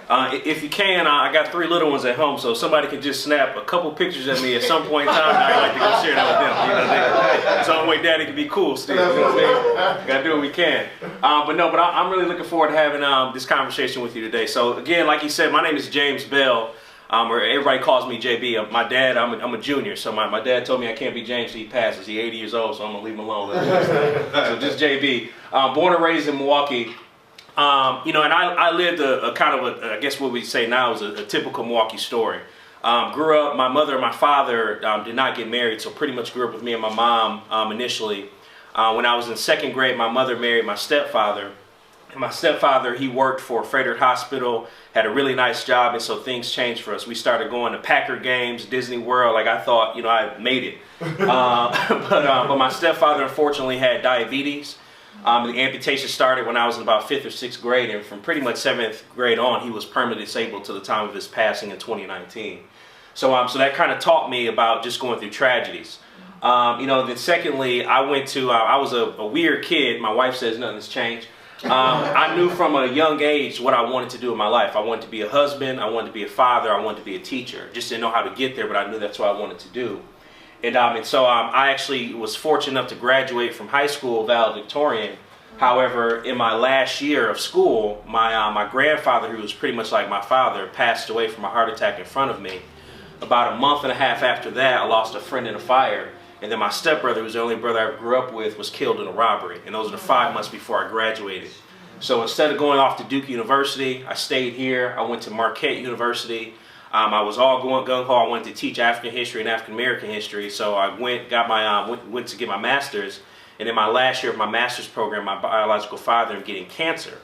right. If you can, I got 3 little ones at home, so if somebody can just snap a couple pictures of me at some point in time, I'd like to go share that with them. You know, it's the only way Daddy can be cool still. You know what I mean? Gotta do what we can. But I'm really looking forward to having this conversation with you today. So again, like you said, my name is James Bell. Or everybody calls me JB. My dad, I'm a junior, so my dad told me I can't be James till he passes. He's 80 years old, so I'm gonna leave him alone. So just JB. Born and raised in Milwaukee. You know, and I lived a kind of I guess what we say now is a typical Milwaukee story. Grew up, my mother and my father did not get married, so pretty much grew up with me and my mom initially. When I was in 2nd grade, my mother married my stepfather. And my stepfather, he worked for Frederick Hospital, had a really nice job, and so things changed for us. We started going to Packer games, Disney World, like I thought, you know, I made it. But my stepfather unfortunately had diabetes. The amputation started when I was in about 5th or 6th grade, and from pretty much 7th grade on, he was permanently disabled to the time of his passing in 2019. So that kind of taught me about just going through tragedies. You know, then secondly, I was a weird kid. My wife says nothing's changed. I knew from a young age what I wanted to do in my life. I wanted to be a husband, I wanted to be a father, I wanted to be a teacher. Just didn't know how to get there, but I knew that's what I wanted to do. And so I actually was fortunate enough to graduate from high school valedictorian. However, in my last year of school, my grandfather, who was pretty much like my father, passed away from a heart attack in front of me. About a month and a half after that, I lost a friend in a fire. And then my stepbrother, who was the only brother I grew up with, was killed in a robbery. And those are the 5 months before I graduated. So instead of going off to Duke University, I stayed here. I went to Marquette University. I was all going gung-ho. I wanted to teach African history and African American history. So I went to get my master's. And in my last year of my master's program, my biological father ended up getting cancer.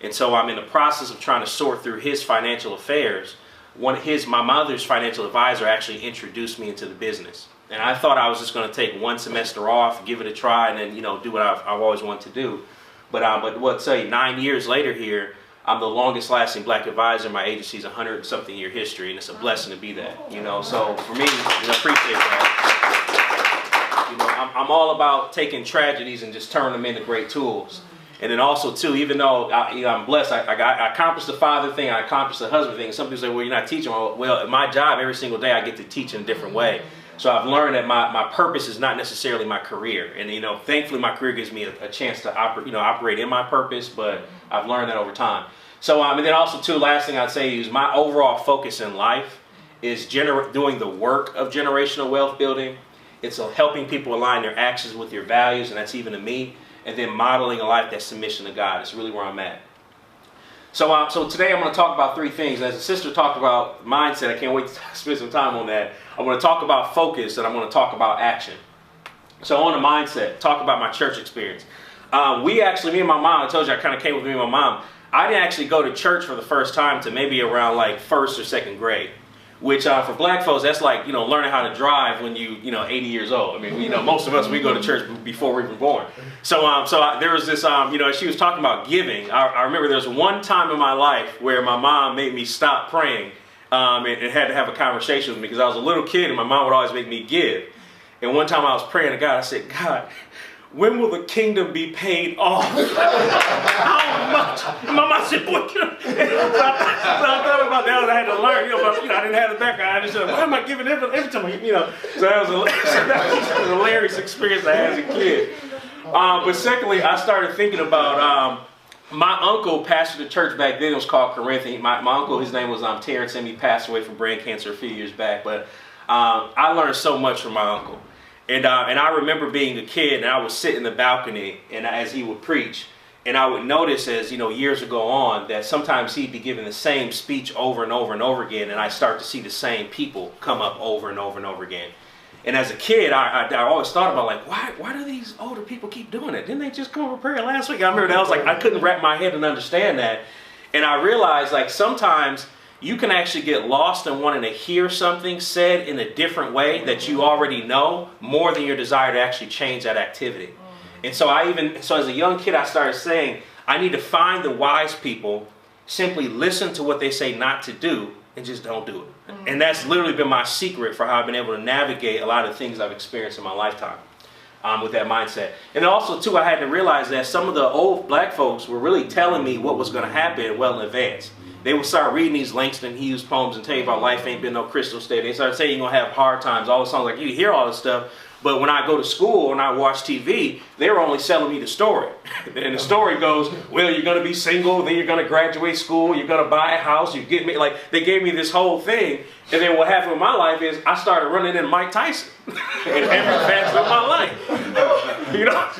And so I'm in the process of trying to sort through his financial affairs. My mother's financial advisor actually introduced me into the business. And I thought I was just going to take 1 semester off, give it a try, and then, you know, do what I've always wanted to do. But 9 years later here, I'm the longest lasting black advisor in my agency's 100-something year history, and it's a blessing to be that, you know. So for me, I appreciate that. You know, I'm all about taking tragedies and just turning them into great tools. And then also too, even though I'm blessed, I accomplished the father thing, I accomplished the husband thing. Some people say, well, you're not teaching. Well, in my job, every single day I get to teach in a different way. So I've learned that my purpose is not necessarily my career. And, you know, thankfully my career gives me a chance to operate in my purpose, but I've learned that over time. So, and then also too, last thing I'd say is my overall focus in life is doing the work of generational wealth building. It's helping people align their actions with their values, and that's even to me, and then modeling a life that's submission to God. It's really where I'm at. So today I'm going to talk about three things. As the sister talked about mindset, I can't wait to spend some time on that. I'm going to talk about focus, and I'm going to talk about action. So on the mindset, talk about my church experience. Me and my mom, I told you I kind of came with me and my mom. I didn't actually go to church for the first time to maybe around like first or second grade. Which for black folks, that's like, learning how to drive when you 80 years old. I mean, most of us, we go to church before we're even born. So there was this, she was talking about giving. I remember there was one time in my life where my mom made me stop praying and had to have a conversation with me because I was a little kid and my mom would always make me give. And one time I was praying to God, I said, God, when will the kingdom be paid off? How much? My mom said, boy, so I thought about that. I had to learn, but I didn't have the background. I just said, why am I giving every time? So that was a hilarious experience I had as a kid. But secondly, I started thinking about my uncle pastored a church back then. It was called Corinthian. My uncle, his name was Terrence, and he passed away from brain cancer a few years back. But I learned so much from my uncle. And I remember being a kid, and I would sit in the balcony, and as he would preach, and I would notice as years would go on that sometimes he'd be giving the same speech over and over and over again, and I start to see the same people come up over and over and over again. And as a kid, I always thought about like, why do these older people keep doing it? Didn't they just come over prayer last week? I remember that was like, I couldn't wrap my head and understand that, and I realized like sometimes you can actually get lost in wanting to hear something said in a different way that you already know more than your desire to actually change that activity. And so as a young kid, I started saying, I need to find the wise people, simply listen to what they say not to do, and just don't do it. And that's literally been my secret for how I've been able to navigate a lot of things I've experienced in my lifetime with that mindset. And also, too, I had to realize that some of the old black folks were really telling me what was going to happen well in advance. They would start reading these Langston Hughes poems and tell you about life ain't been no crystal state. They started saying you're going to have hard times, all the songs, like you hear all this stuff. But when I go to school and I watch TV, they were only selling me the story. And the story goes, well, you're going to be single, then you're going to graduate school, you're going to buy a house, you get me. Like, they gave me this whole thing. And then what happened with my life is I started running into Mike Tyson in every facet of my life.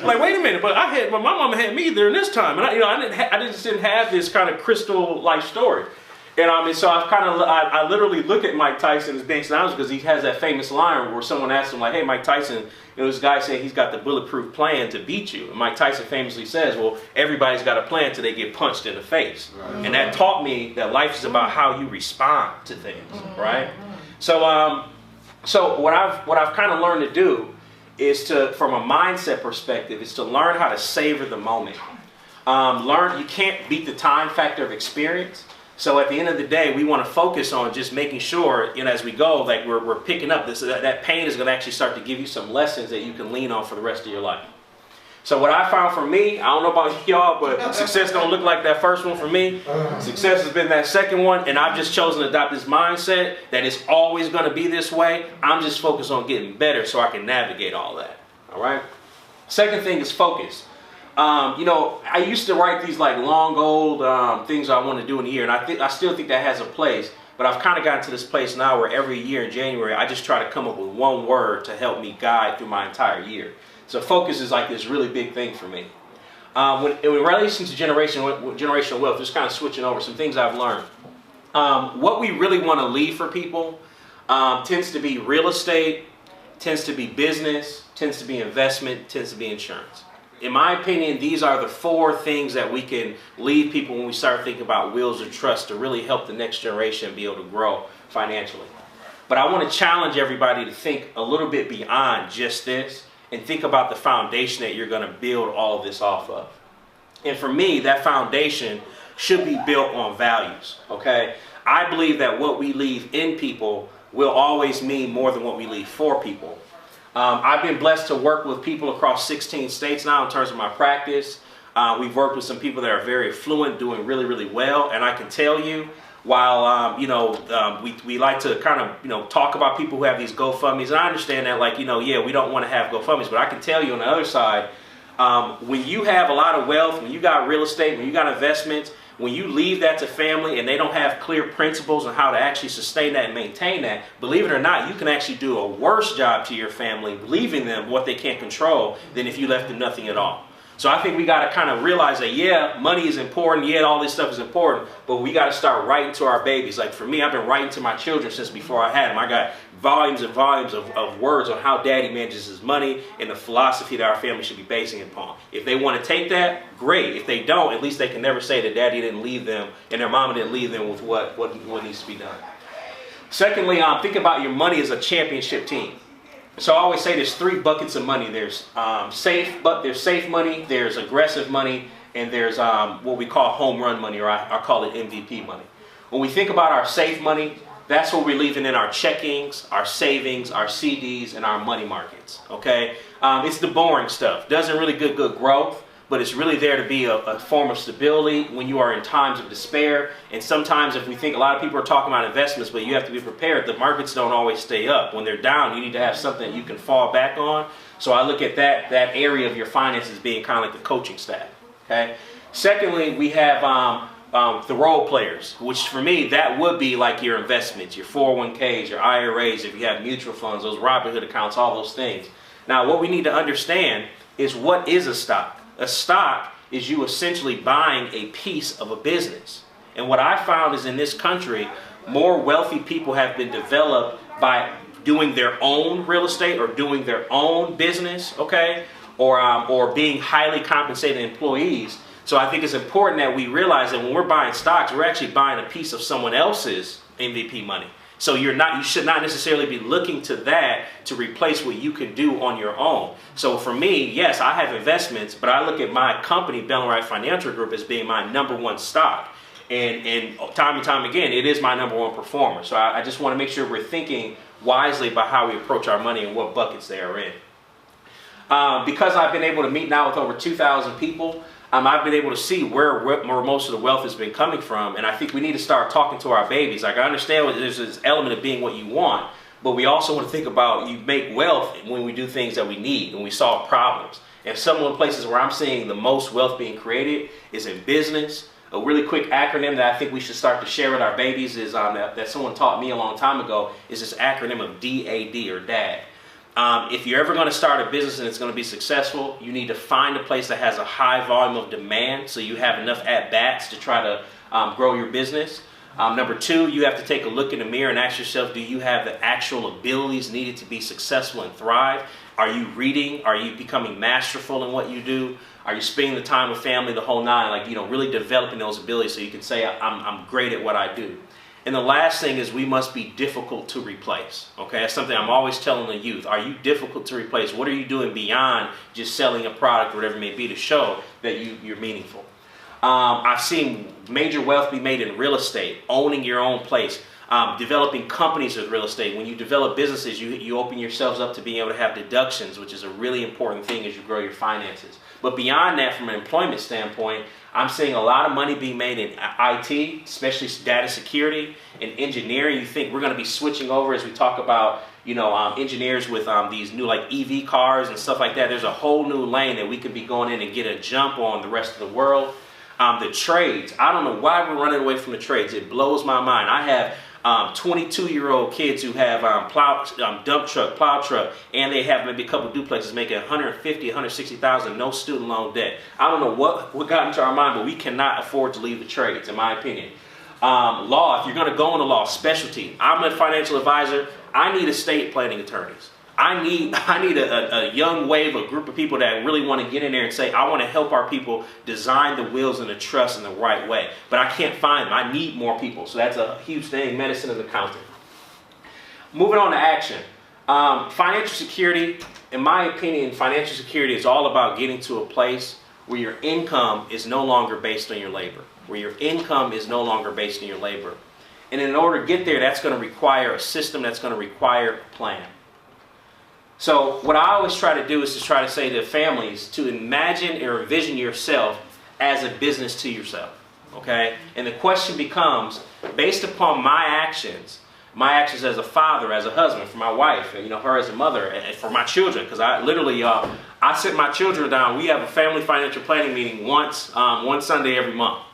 Like, wait a minute, but my mama had me during this time. And I just didn't have this kind of crystal life story. And so I literally look at Mike Tyson as being synonymous because he has that famous line where someone asked him like, hey, Mike Tyson, this guy said he's got the bulletproof plan to beat you. And Mike Tyson famously says, well, everybody's got a plan till they get punched in the face. Right. And that taught me that life is about how you respond to things, right? So what I've kind of learned to do is from a mindset perspective, is to learn how to savor the moment. You can't beat the time factor of experience. So at the end of the day, we want to focus on just making sure, as we go, like we're picking up this, that pain is going to actually start to give you some lessons that you can lean on for the rest of your life. So what I found for me, I don't know about y'all, but success don't look like that first one for me. Success has been that second one, and I've just chosen to adopt this mindset that it's always going to be this way. I'm just focused on getting better so I can navigate all that. All right. Second thing is focus. I used to write these like long old things I want to do in a year, and I still think that has a place. But I've kind of gotten to this place now where every year in January, I just try to come up with one word to help me guide through my entire year. So focus is like this really big thing for me. In relation to generational wealth, just kind of switching over some things I've learned. What we really want to leave for people tends to be real estate, tends to be business, tends to be investment, tends to be insurance. In my opinion, these are the four things that we can leave people when we start thinking about wheels of trust to really help the next generation be able to grow financially. But I want to challenge everybody to think a little bit beyond just this and think about the foundation that you're going to build all of this off of. And for me, that foundation should be built on values, okay? I believe that what we leave in people will always mean more than what we leave for people. I've been blessed to work with people across 16 states now in terms of my practice. We've worked with some people that are very fluent, doing really, really well. And I can tell you, while, we like to kind of, talk about people who have these GoFundMes. And I understand that, like, yeah, we don't want to have GoFundMes. But I can tell you on the other side, when you have a lot of wealth, when you got real estate, when you got investments, when you leave that to family and they don't have clear principles on how to actually sustain that and maintain that, believe it or not, you can actually do a worse job to your family leaving them what they can't control than if you left them nothing at all. So I think we got to kind of realize that, yeah, money is important. Yeah, all this stuff is important. But we got to start writing to our babies. Like for me, I've been writing to my children since before I had them. I got volumes and volumes of words on how daddy manages his money and the philosophy that our family should be basing it upon. If they want to take that, great. If they don't, at least they can never say that daddy didn't leave them and their mama didn't leave them with what needs to be done. Secondly, think about your money as a championship team. So I always say there's 3 buckets of money. There's safe money, there's aggressive money, and there's what we call home run money, or I call it MVP money. When we think about our safe money, that's what we're leaving in our checkings, our savings, our CDs, and our money markets. Okay, it's the boring stuff. Doesn't really good growth, but it's really there to be a form of stability when you are in times of despair. And sometimes if we think, a lot of people are talking about investments, but you have to be prepared. The markets don't always stay up. When they're down, you need to have something that you can fall back on. So I look at that area of your finances being kind of like the coaching staff. Okay. Secondly, we have the role players, which for me, that would be like your investments, your 401ks, your IRAs, if you have mutual funds, those Robinhood accounts, all those things. Now, what we need to understand is, what is a stock? A stock is you essentially buying a piece of a business. And what I found is, in this country, more wealthy people have been developed by doing their own real estate or doing their own business, okay? Or being highly compensated employees. So I think it's important that we realize that when we're buying stocks, we're actually buying a piece of someone else's MVP money. So you should not necessarily be looking to that to replace what you can do on your own. So for me, yes, I have investments, but I look at my company, Bell & Wright Financial Group, as being my #1 stock. And time again, it is my #1 performer. So I just want to make sure we're thinking wisely about how we approach our money and what buckets they are in. Because I've been able to meet now with over 2,000 people, I've been able to see where most of the wealth has been coming from. And I think we need to start talking to our babies. Like, I understand there's this element of being what you want, but we also want to think about, you make wealth when we do things that we need, when we solve problems. And some of the places where I'm seeing the most wealth being created is in business. A really quick acronym that I think we should start to share with our babies is that someone taught me a long time ago, is this acronym of DAD, or DAD. If you're ever going to start a business and it's going to be successful, you need to find a place that has a high volume of demand, so you have enough at-bats to try to grow your business. Number 2, you have to take a look in the mirror and ask yourself, do you have the actual abilities needed to be successful and thrive? Are you reading? Are you becoming masterful in what you do? Are you spending the time with family, the whole nine? Like, really developing those abilities so you can say, I'm great at what I do. And the last thing is, we must be difficult to replace. Okay, that's something I'm always telling the youth. Are you difficult to replace? What are you doing beyond just selling a product, or whatever it may be, to show that you're meaningful? I've seen major wealth be made in real estate, owning your own place, developing companies with real estate. When you develop businesses, you open yourselves up to being able to have deductions, which is a really important thing as you grow your finances. But beyond that, from an employment standpoint, I'm seeing a lot of money being made in IT, especially data security and engineering. You think we're going to be switching over as we talk about, engineers with these new like EV cars and stuff like that. There's a whole new lane that we could be going in and get a jump on the rest of the world. The trades, I don't know why we're running away from the trades. It blows my mind. I have 22-year-old kids who have dump truck, plow truck, and they have maybe a couple duplexes making $150,000, $160,000, no student loan debt. I don't know what got into our mind, but we cannot afford to leave the trades, in my opinion. Law, if you're going to go into law, specialty. I'm a financial advisor. I need estate planning attorneys. I need a young wave, a group of people that really want to get in there and say, I want to help our people design the wills and the trust in the right way. But I can't find them. I need more people. So that's a huge thing, medicine and accounting. Moving on to action. Financial security, in my opinion, financial security is all about getting to a place where your income is no longer based on your labor. Where your income is no longer based on your labor. And in order to get there, that's going to require a system, that's going to require a plan. So what I always try to do is to try to say to families to imagine or envision yourself as a business to yourself, okay? And the question becomes, based upon my actions as a father, as a husband, for my wife, and her as a mother, and for my children, because I literally, I sit my children down. We have a family financial planning meeting one Sunday every month.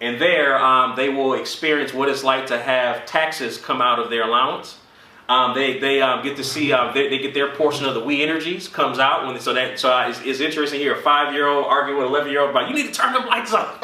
And there, they will experience what it's like to have taxes come out of their allowance. They get to see they get their portion of the We Energies comes out when it's interesting to hear a 5-year-old argue with an 11-year-old about you need to turn them lights up.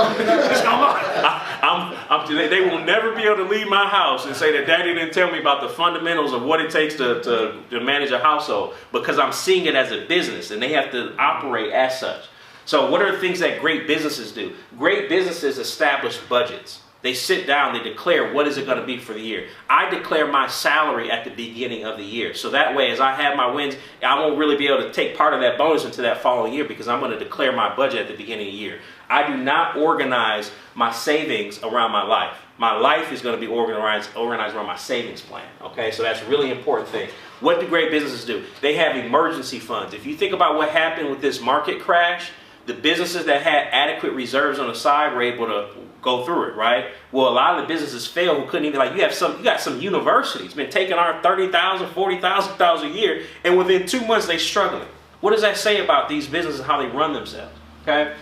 They will never be able to leave my house and say that Daddy didn't tell me about the fundamentals of what it takes to manage a household, because I'm seeing it as a business and they have to operate as such. So what are the things that great businesses do? Great businesses establish budgets. They sit down, they declare what is it going to be for the year. I declare my salary at the beginning of the year. So that way, as I have my wins, I won't really be able to take part of that bonus into that following year because I'm going to declare my budget at the beginning of the year. I do not organize my savings around my life. My life is going to be organized around my savings plan. Okay, so that's a really important thing. What do great businesses do? They have emergency funds. If you think about what happened with this market crash, the businesses that had adequate reserves on the side were able to go through it, right? Well, a lot of the businesses failed who couldn't even, like, you got some universities been taking our $30,000, $40,000 a year, and within 2 months they struggling. What does that say about these businesses and how they run themselves? Okay,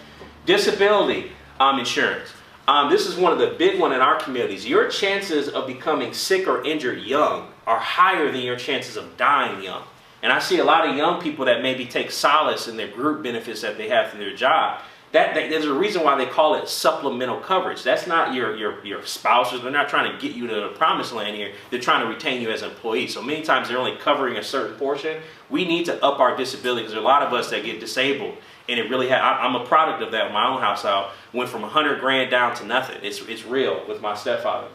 disability insurance. This is one of the big ones in our communities. Your chances of becoming sick or injured young are higher than your chances of dying young. And I see a lot of young people that maybe take solace in their group benefits that they have through their job. There's a reason why they call it supplemental coverage. That's not your spouses. They're not trying to get you to the promised land here. They're trying to retain you as an employee. So many times they're only covering a certain portion. We need to up our disability because there are a lot of us that get disabled. And it really I'm a product of that. My own house out went from 100 grand down to nothing. It's real with my stepfather.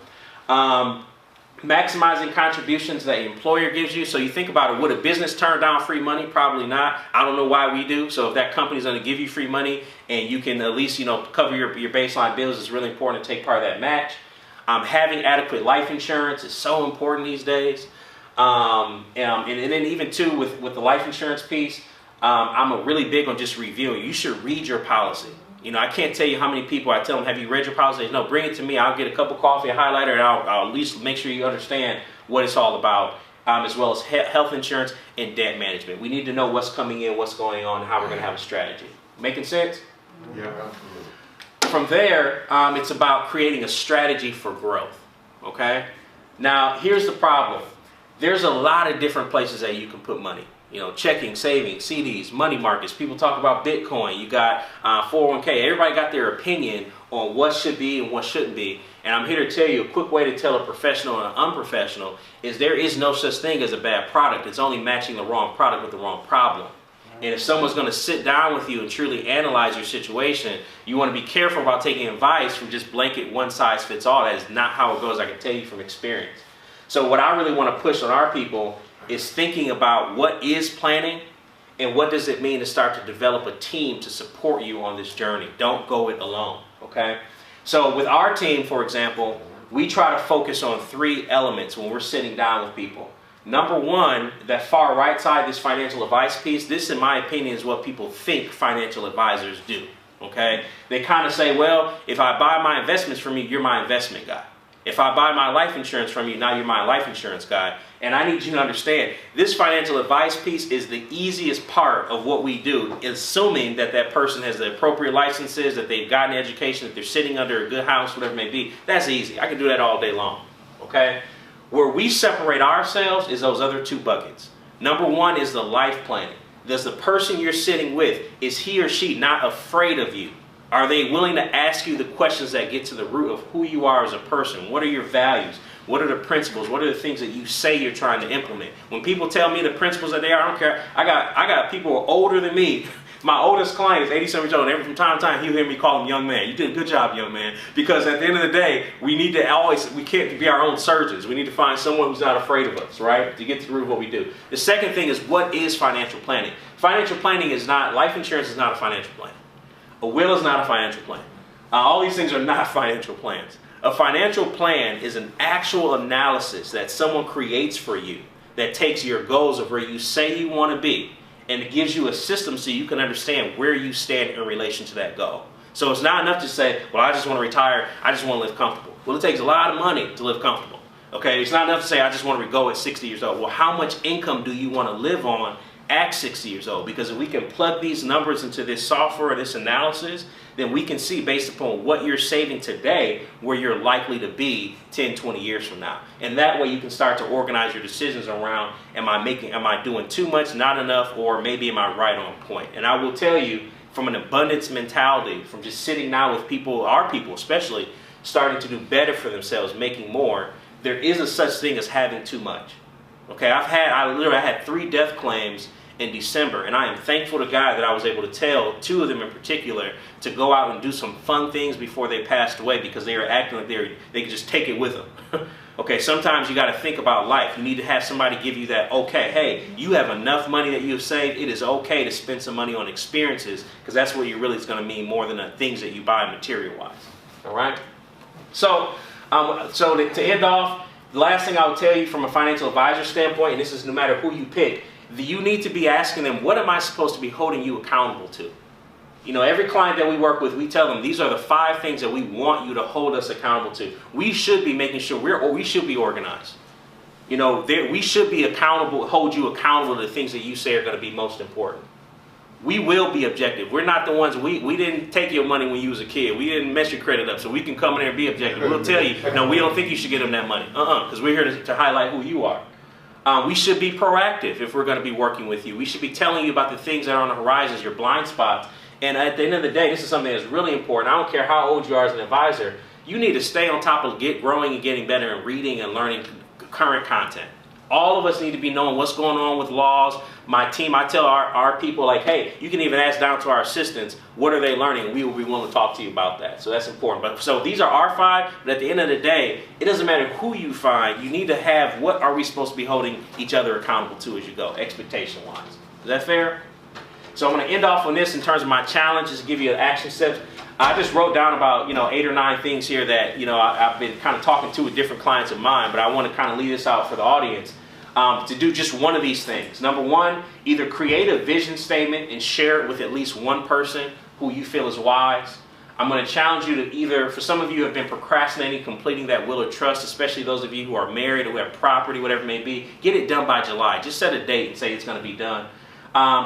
Maximizing contributions that the employer gives you. So you think about it, would a business turn down free money? Probably not. I don't know why we do. So if that company's going to give you free money and you can at least, cover your baseline bills, it's really important to take part of that match. Having adequate life insurance is so important these days. And then even too with the life insurance piece, I'm really big on just reviewing. You should read your policy. I can't tell you how many people I tell them, have you read your policy? No, bring it to me. I'll get a cup of coffee, a highlighter, and I'll at least make sure you understand what it's all about, as well as health insurance and debt management. We need to know what's coming in, what's going on, and how we're going to have a strategy. Making sense? Yeah. From there, it's about creating a strategy for growth. Okay? Now, here's the problem. There's a lot of different places that you can put money. Checking, savings, CDs, money markets. People talk about Bitcoin. You got 401k. Everybody got their opinion on what should be and what shouldn't be. And I'm here to tell you a quick way to tell a professional and an unprofessional is there is no such thing as a bad product. It's only matching the wrong product with the wrong problem. And if someone's going to sit down with you and truly analyze your situation, you want to be careful about taking advice from just blanket one size fits all. That is not how it goes. I can tell you from experience. So what I really want to push on our people is thinking about what is planning and what does it mean to start to develop a team to support you on this journey. Don't go it alone, okay? So with our team, for example, we try to focus on 3 elements when we're sitting down with people. Number one, that far right side, this financial advice piece, this in my opinion is what people think financial advisors do, okay? They kind of say, well, if I buy my investments from you, you're my investment guy. If I buy my life insurance from you, now you're my life insurance guy. And I need you to understand, this financial advice piece is the easiest part of what we do, assuming that that person has the appropriate licenses, that they've gotten education, that they're sitting under a good house, whatever it may be. That's easy. I can do that all day long, okay? Where we separate ourselves is those other 2 buckets. Number one is the life planning. Does the person you're sitting with, is he or she not afraid of you? Are they willing to ask you the questions that get to the root of who you are as a person? What are your values? What are the principles? What are the things that you say you're trying to implement? When people tell me the principles that they are, I don't care. I got people who are older than me. My oldest client is 87 years old, and from time to time he'll hear me call him young man. You did a good job, young man. Because at the end of the day, we can't be our own surgeons. We need to find someone who's not afraid of us, right? To get to the root of what we do. The second thing is, what is financial planning? Financial planning is not, life insurance is not a financial plan. A will is not a financial plan. All these things are not financial plans. A financial plan is an actual analysis that someone creates for you that takes your goals of where you say you want to be and it gives you a system so you can understand where you stand in relation to that goal. So it's not enough to say, well, I just want to retire, I just want to live comfortable. Well, it takes a lot of money to live comfortable. Okay, it's not enough to say, I just want to go at 60 years old. Well, how much income do you want to live on at 60 years old, because if we can plug these numbers into this software or this analysis, then we can see based upon what you're saving today where you're likely to be 10, 20 years from now. And that way you can start to organize your decisions around, am I doing too much, not enough, or maybe am I right on point? And I will tell you, from an abundance mentality, from just sitting now with people, our people especially, starting to do better for themselves, making more, there is a such thing as having too much. Okay, I literally had 3 death claims in December, and I am thankful to God that I was able to tell 2 of them in particular to go out and do some fun things before they passed away, because they were acting like they could just take it with them. Okay, sometimes you got to think about life. You need to have somebody give you that, okay, hey, you have enough money that you have saved. It is okay to spend some money on experiences, because that's what you really is going to mean more than the things that you buy material-wise. All right? So, to end off, the last thing I would tell you from a financial advisor standpoint, and this is no matter who you pick, you need to be asking them, what am I supposed to be holding you accountable to? You know, every client that we work with, we tell them these are the 5 things that we want you to hold us accountable to. We should be making sure we should be organized. You know, we should be accountable, hold you accountable to the things that you say are going to be most important. We will be objective. We're not the ones, we didn't take your money when you was a kid. We didn't mess your credit up, so we can come in there and be objective. We'll tell you, no, we don't think you should get them that money. Because we're here to highlight who you are. We should be proactive if we're going to be working with you. We should be telling you about the things that are on the horizons, your blind spots. And at the end of the day, this is something that's really important. I don't care how old you are as an advisor. You need to stay on top of growing and getting better and reading and learning current content. All of us need to be knowing what's going on with laws. My team, I tell our people, like, hey, you can even ask down to our assistants, what are they learning? We will be willing to talk to you about that. So that's important. But so these are our 5, but at the end of the day, it doesn't matter who you find. You need to have, what are we supposed to be holding each other accountable to as you go, expectation-wise. Is that fair? So I'm going to end off on this in terms of my challenge, just to give you an action steps. I just wrote down about 8 or 9 things here that I've been kind of talking to with different clients of mine, but I want to kind of lead this out for the audience. To do just one of these things. Number 1, either create a vision statement and share it with at least one person who you feel is wise. I'm going to challenge you to either, for some of you who have been procrastinating completing that will or trust, especially those of you who are married or who have property, whatever it may be, get it done by July. Just set a date and say it's going to be done.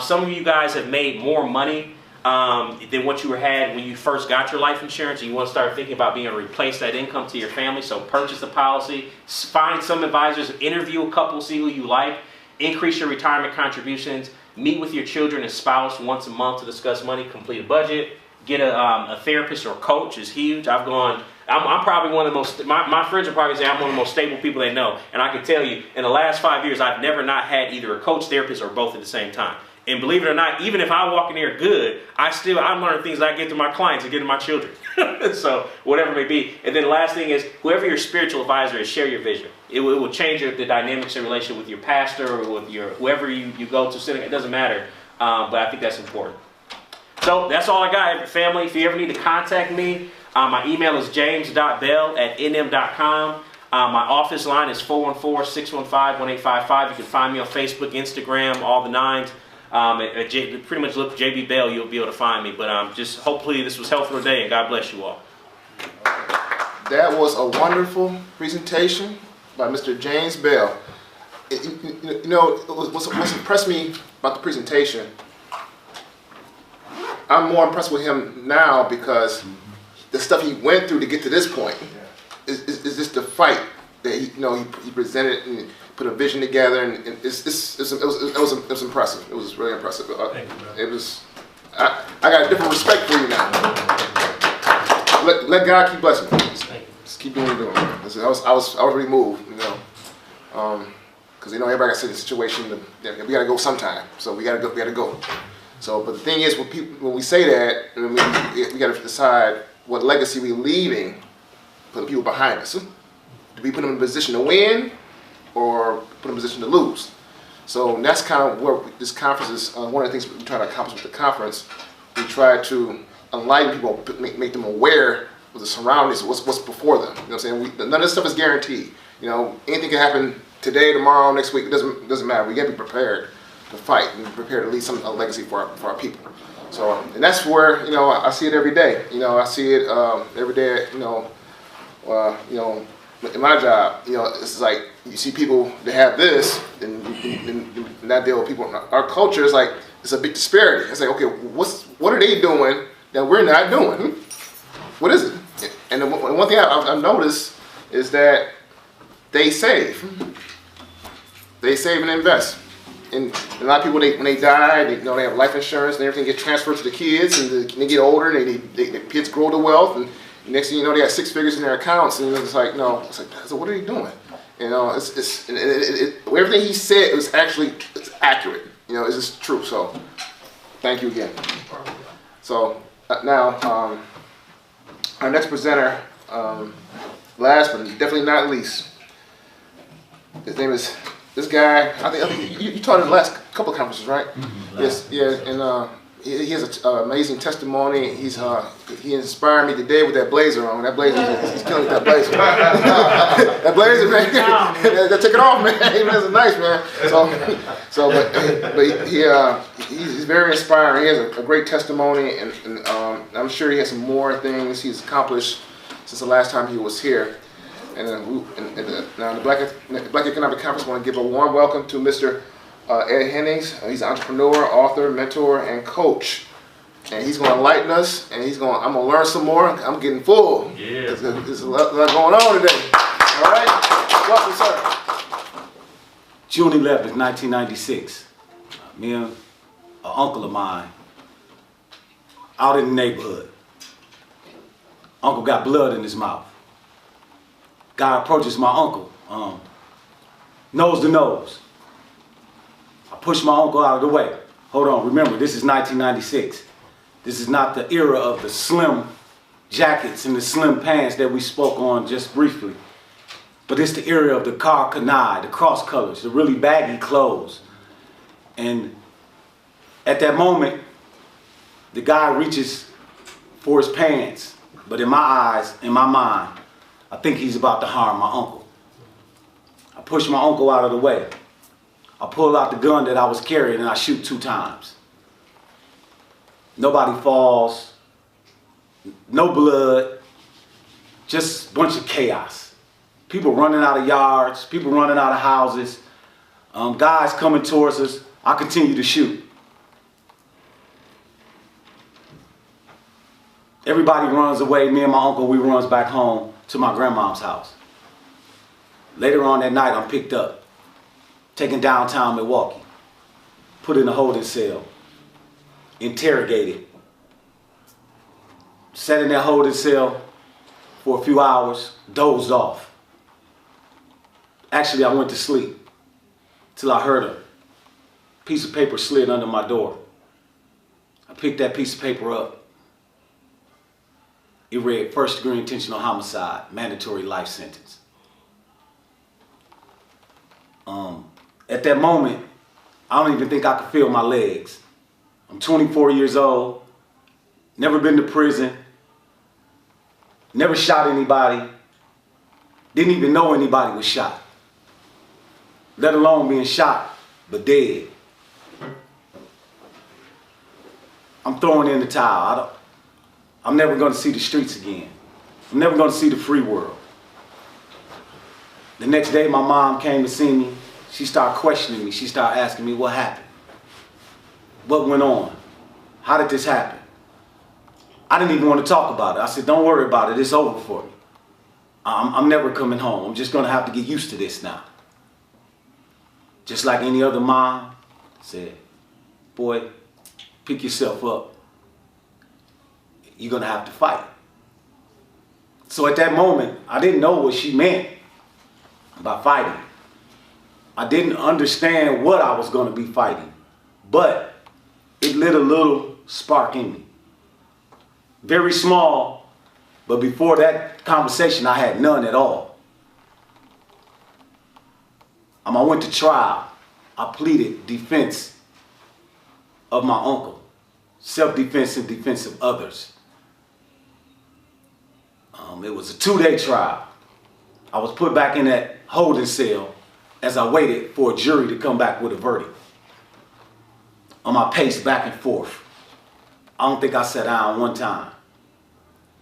Some of you guys have made more money than what you had when you first got your life insurance, and you want to start thinking about being able to replace that income to your family. So purchase a policy, find some advisors, interview a couple, see who you like, increase your retirement contributions, meet with your children and spouse once a month to discuss money, complete a budget, get a therapist or coach is huge. I'm probably one of the most, my friends will probably say I'm one of the most stable people they know. And I can tell you, in the last 5 years, I've never not had either a coach, therapist, or both at the same time. And believe it or not, even if I walk in here good, I learn things that I get to my clients and get to my children. So whatever it may be. And then the last thing is, whoever your spiritual advisor is, share your vision. It will change the dynamics in relation with your pastor or with whoever you go to. It doesn't matter, but I think that's important. So that's all I got, family. If you ever need to contact me, my email is james.bell@nm.com. My office line is 414-615-1855. You can find me on Facebook, Instagram, all the 9s. Pretty much look JB Bell, you'll be able to find me. But just hopefully this was helpful today, and God bless you all. That was a wonderful presentation by Mr. James Bell. What's impressed me about the presentation, I'm more impressed with him now because the stuff he went through to get to this point is just the fight that he presented and put a vision together, and it was impressive. It was really impressive. I got a different respect for you now. Let God keep blessing you. Just keep doing what you're doing. I was really moved, because everybody got in a situation that we got to go sometime. So we got to go. So, but the thing is, when we say that, we got to decide what legacy we're leaving for the people behind us. Do we put them in a position to win, or put them in a position to lose? So that's kind of where this conference is. One of the things we try to accomplish with the conference, we try to enlighten people, make them aware of the surroundings, what's before them. You know what I'm saying? None of this stuff is guaranteed. Anything can happen today, tomorrow, next week. It doesn't matter. We got to be prepared to fight and prepared to leave a legacy for our people. So, and that's where I see it every day. I see it every day. In my job, it's like you see people that have this, and not deal with people. Our culture is like, it's a big disparity. It's like, okay, what are they doing that we're not doing? What is it? And the one thing I've noticed is that they save. They save and invest. And a lot of people, when they die, they have life insurance and everything gets transferred to the kids, and they get older, and the kids grow to wealth, and next thing you know, they got 6 figures in their accounts, and it's like, no, it's like, so what are they doing? You know, everything he said was actually accurate. You know, it's just true. So, thank you again. So now, our next presenter, last but definitely not least, his name is this guy. I think you taught in the last couple of conferences, right? Mm-hmm. Yes, yeah, and he has an amazing testimony. He inspired me today with that blazer on. That blazer, he's killing that blazer. That blazer, man. Take it off, man. That's nice, man. But he's very inspiring. He has a great testimony, and I'm sure he has some more things he's accomplished since the last time he was here. And now the Black Economic Conference, I want to give a warm welcome to Mr. Ed Hennings. He's an entrepreneur, author, mentor, and coach. And he's going to enlighten us, and I'm going to learn some more. I'm getting full. Yeah. There's a lot going on today. All right? Welcome, sir. June 11th, 1996. Me and an uncle of mine out in the neighborhood. Uncle got blood in his mouth. Guy approaches my uncle, nose to nose. I push my uncle out of the way. Hold on, remember, this is 1996. This is not the era of the slim jackets and the slim pants that we spoke on just briefly. But it's the era of the car canai, the cross colors, the really baggy clothes. And at that moment, the guy reaches for his pants. But in my eyes, in my mind, I think he's about to harm my uncle. I push my uncle out of the way. I pull out the gun that I was carrying and I shoot 2 times. Nobody falls, no blood, just a bunch of chaos. People running out of yards, people running out of houses, guys coming towards us. I continue to shoot. Everybody runs away. Me and my uncle, we runs back home to my grandmom's house. Later on that night, I'm picked up, taken downtown Milwaukee, put in a holding cell, interrogated, sat in that holding cell for a few hours, dozed off. Actually, I went to sleep till I heard a piece of paper slid under my door. I picked that piece of paper up. It read, 1st degree intentional homicide, mandatory life sentence. At that moment, I don't even think I could feel my legs. I'm 24 years old, never been to prison, never shot anybody, didn't even know anybody was shot, let alone being shot, but dead. I'm throwing in the towel. I'm never going to see the streets again. I'm never going to see the free world. The next day, my mom came to see me. She started questioning me. She started asking me what happened. What went on? How did this happen? I didn't even want to talk about it. I said, don't worry about it. It's over for me. I'm never coming home. I'm just going to have to get used to this now. Just like any other mom said, boy, pick yourself up. You're going to have to fight. So at that moment, I didn't know what she meant by fighting. I didn't understand what I was going to be fighting, but it lit a little spark in me. Very small, but before that conversation, I had none at all. I went to trial. I pleaded defense of my uncle, self-defense and defense of others. It was a 2-day trial. I was put back in that holding cell as I waited for a jury to come back with a verdict. I paced back and forth. I don't think I sat down one time.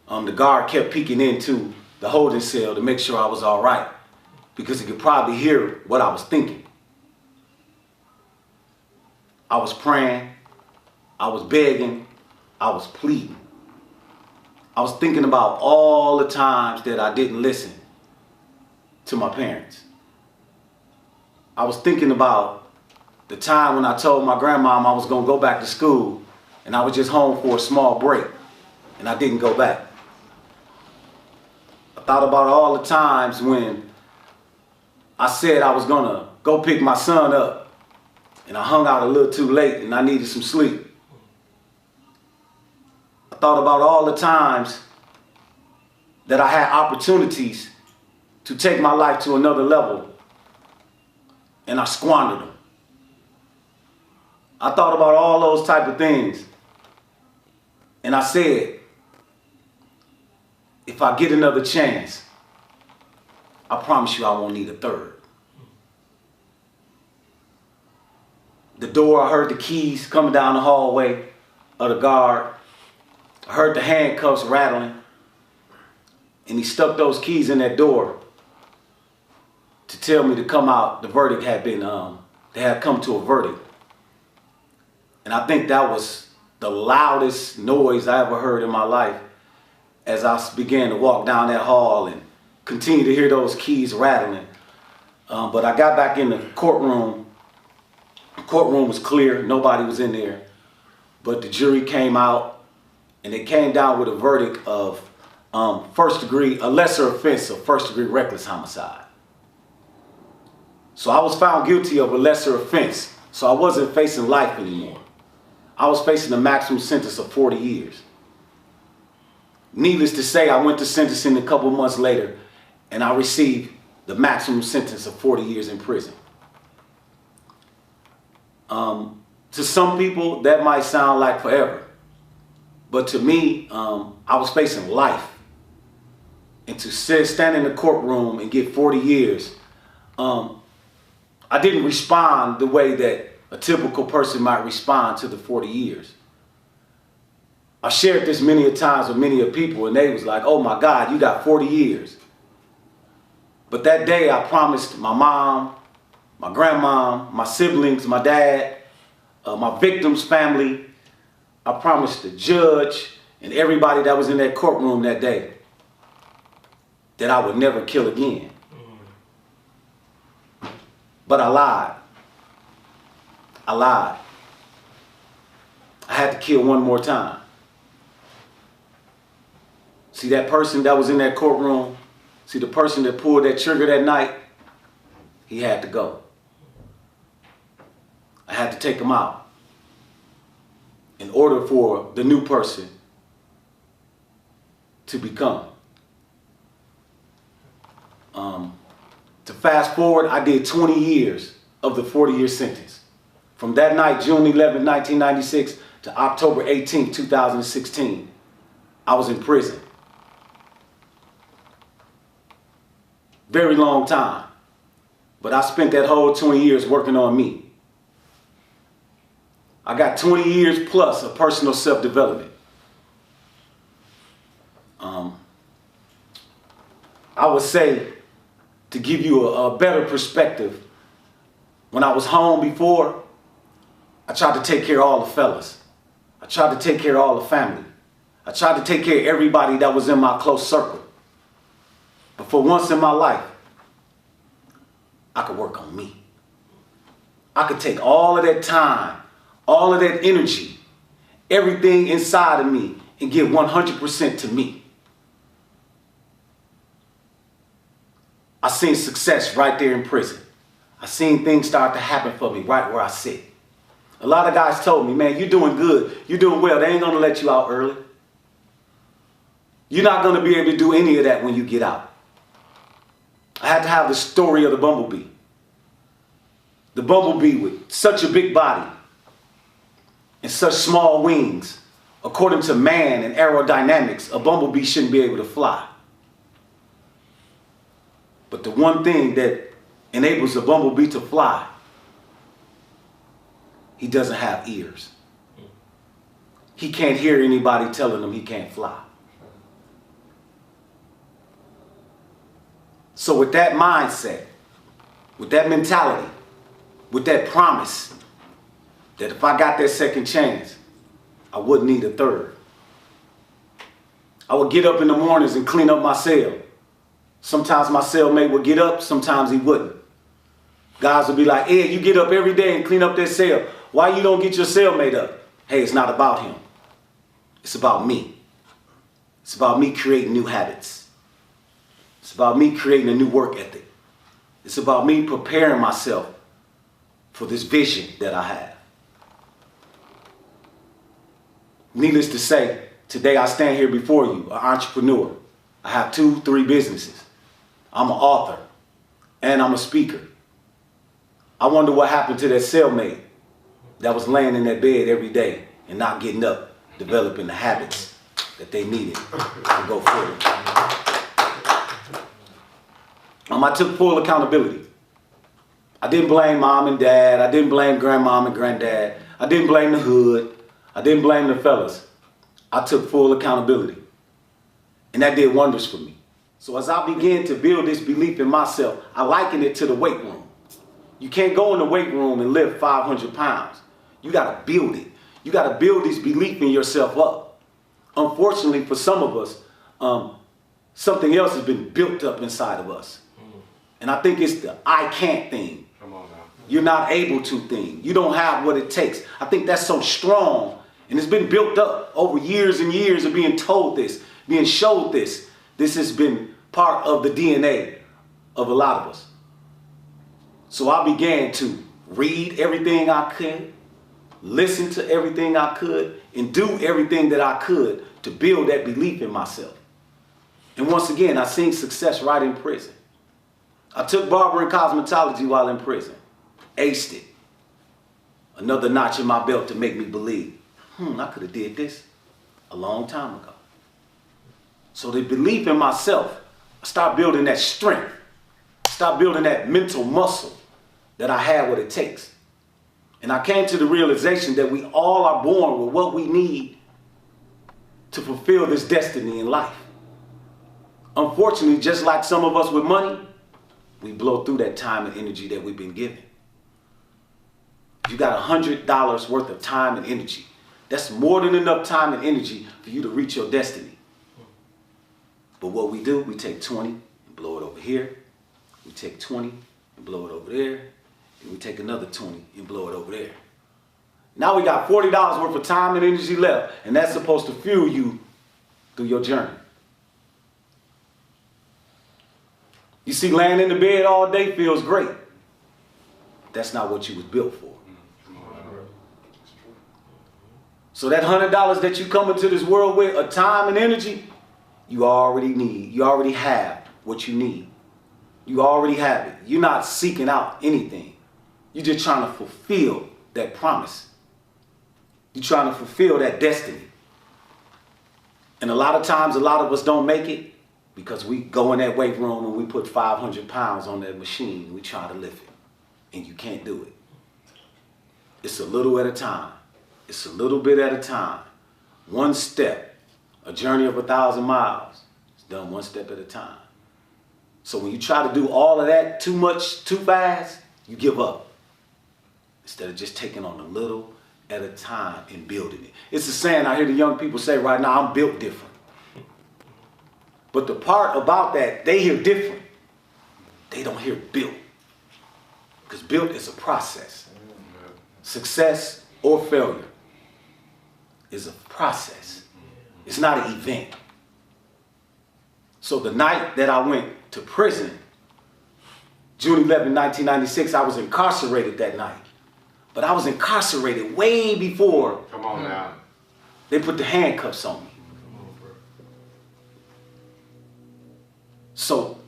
The guard kept peeking into the holding cell to make sure I was all right. because he could probably hear what I was thinking. I was praying, I was begging, I was pleading. I was thinking about all the times that I didn't listen to my parents. I was thinking about the time when I told my grandmom I was going to go back to school and I was just home for a small break and I didn't go back. I thought about all the times when I said I was going to go pick my son up and I hung out a little too late and I needed some sleep. I thought about all the times that I had opportunities to take my life to another level and I squandered them. I thought about all those type of things and I said, if I get another chance, I promise you I won't need a third. The door, I heard the keys coming down the hallway of the guard. I heard the handcuffs rattling. And he stuck those keys in that door to tell me to come out. The verdict had been, they had come to a verdict. And I think that was the loudest noise I ever heard in my life as I began to walk down that hall and continue to hear those keys rattling. But I got back in the courtroom. The courtroom was clear. Nobody was in there. But the jury came out and they came down with a verdict of a lesser offense of first-degree reckless homicide. So I was found guilty of a lesser offense. So I wasn't facing life anymore. I was facing a maximum sentence of 40 years. Needless to say, I went to sentencing a couple months later and I received the maximum sentence of 40 years in prison. To some people, that might sound like forever. But to me, I was facing life. And to stand in the courtroom and get 40 years, I didn't respond the way that a typical person might respond to the 40 years. I shared this many a times with many of people and they was like, oh my God, you got 40 years. But that day I promised my mom, my grandmom, my siblings, my dad, my victim's family, I promised the judge and everybody that was in that courtroom that day that I would never kill again. But I lied. I lied. I had to kill one more time. See that person that was in that courtroom, see the person that pulled that trigger that night, he had to go. I had to take him out in order for the new person to become. To fast forward, I did 20 years of the 40-year sentence. From that night, June 11, 1996 to October 18, 2016, I was in prison. Very long time. But I spent that whole 20 years working on me. I got 20 years plus of personal self-development. I would say, to give you a better perspective, when I was home before, I tried to take care of all the fellas. I tried to take care of all the family. I tried to take care of everybody that was in my close circle. But for once in my life, I could work on me. I could take all of that time, all of that energy, everything inside of me, and give 100% to me. I seen success right there in prison. I seen things start to happen for me right where I sit. A lot of guys told me, man, you're doing good. You're doing well. They ain't going to let you out early. You're not going to be able to do any of that when you get out. I had to have the story of the bumblebee. The bumblebee with such a big body and such small wings. According to man and aerodynamics, a bumblebee shouldn't be able to fly. But the one thing that enables a bumblebee to fly, he doesn't have ears. He can't hear anybody telling him he can't fly. So with that mindset, with that mentality, with that promise that if I got that second chance, I wouldn't need a third. I would get up in the mornings and clean up my cell. Sometimes my cellmate would get up, sometimes he wouldn't. Guys would be like, Ed, you get up every day and clean up that cell. Why you don't get your cellmate up? Hey, it's not about him. It's about me. It's about me creating new habits. It's about me creating a new work ethic. It's about me preparing myself for this vision that I have. Needless to say, today I stand here before you, an entrepreneur. I have 2-3 businesses. I'm an author and I'm a speaker. I wonder what happened to that cellmate that was laying in that bed every day and not getting up, developing the habits that they needed to go forward. I took full accountability. I didn't blame mom and dad. I didn't blame grandmom and granddad. I didn't blame the hood. I didn't blame the fellas. I took full accountability. And that did wonders for me. So as I began to build this belief in myself, I liken it to the weight room. You can't go in the weight room and lift 500 pounds. You got to build it. You got to build this belief in yourself up. Unfortunately, for some of us, something else has been built up inside of us. And I think it's the I can't thing. Come on now. You're not able to thing. You don't have what it takes. I think that's so strong. And it's been built up over years and years of being told this, being showed this. This has been part of the DNA of a lot of us. So I began to read everything I could, listen to everything I could, and do everything that I could to build that belief in myself. And once again, I seen success right in prison. I took barber and cosmetology while in prison. Aced it. Another notch in my belt to make me believe, I could have did this a long time ago. So the belief in myself, I started building that strength. Start building that mental muscle that I have what it takes. And I came to the realization that we all are born with what we need to fulfill this destiny in life. Unfortunately, just like some of us with money, we blow through that time and energy that we've been given. You got $100 worth of time and energy. That's more than enough time and energy for you to reach your destiny. But what we do, we take 20 and blow it over here. We take 20 and blow it over there. And we take another 20 and blow it over there. Now we got $40 worth of time and energy left, and that's supposed to fuel you through your journey. You see, laying in the bed all day feels great. That's not what you was built for. So that $100 that you come into this world with, of time and energy, you already need. You already have what you need. You already have it. You're not seeking out anything. You're just trying to fulfill that promise. You're trying to fulfill that destiny. And a lot of times, a lot of us don't make it because we go in that weight room and we put 500 pounds on that machine and we try to lift it. And you can't do it. It's a little at a time. It's a little bit at a time. One step. A journey of 1,000 miles. It's done one step at a time. So when you try to do all of that too much, too fast, you give up. Instead of just taking on a little at a time and building it. It's a saying I hear the young people say right now, I'm built different. But the part about that, they hear different. They don't hear built. Because built is a process. Success or failure is a process. It's not an event. So the night that I went to prison, June 11, 1996, I was incarcerated that night. But I was incarcerated way before Come on now. they put the handcuffs on me. So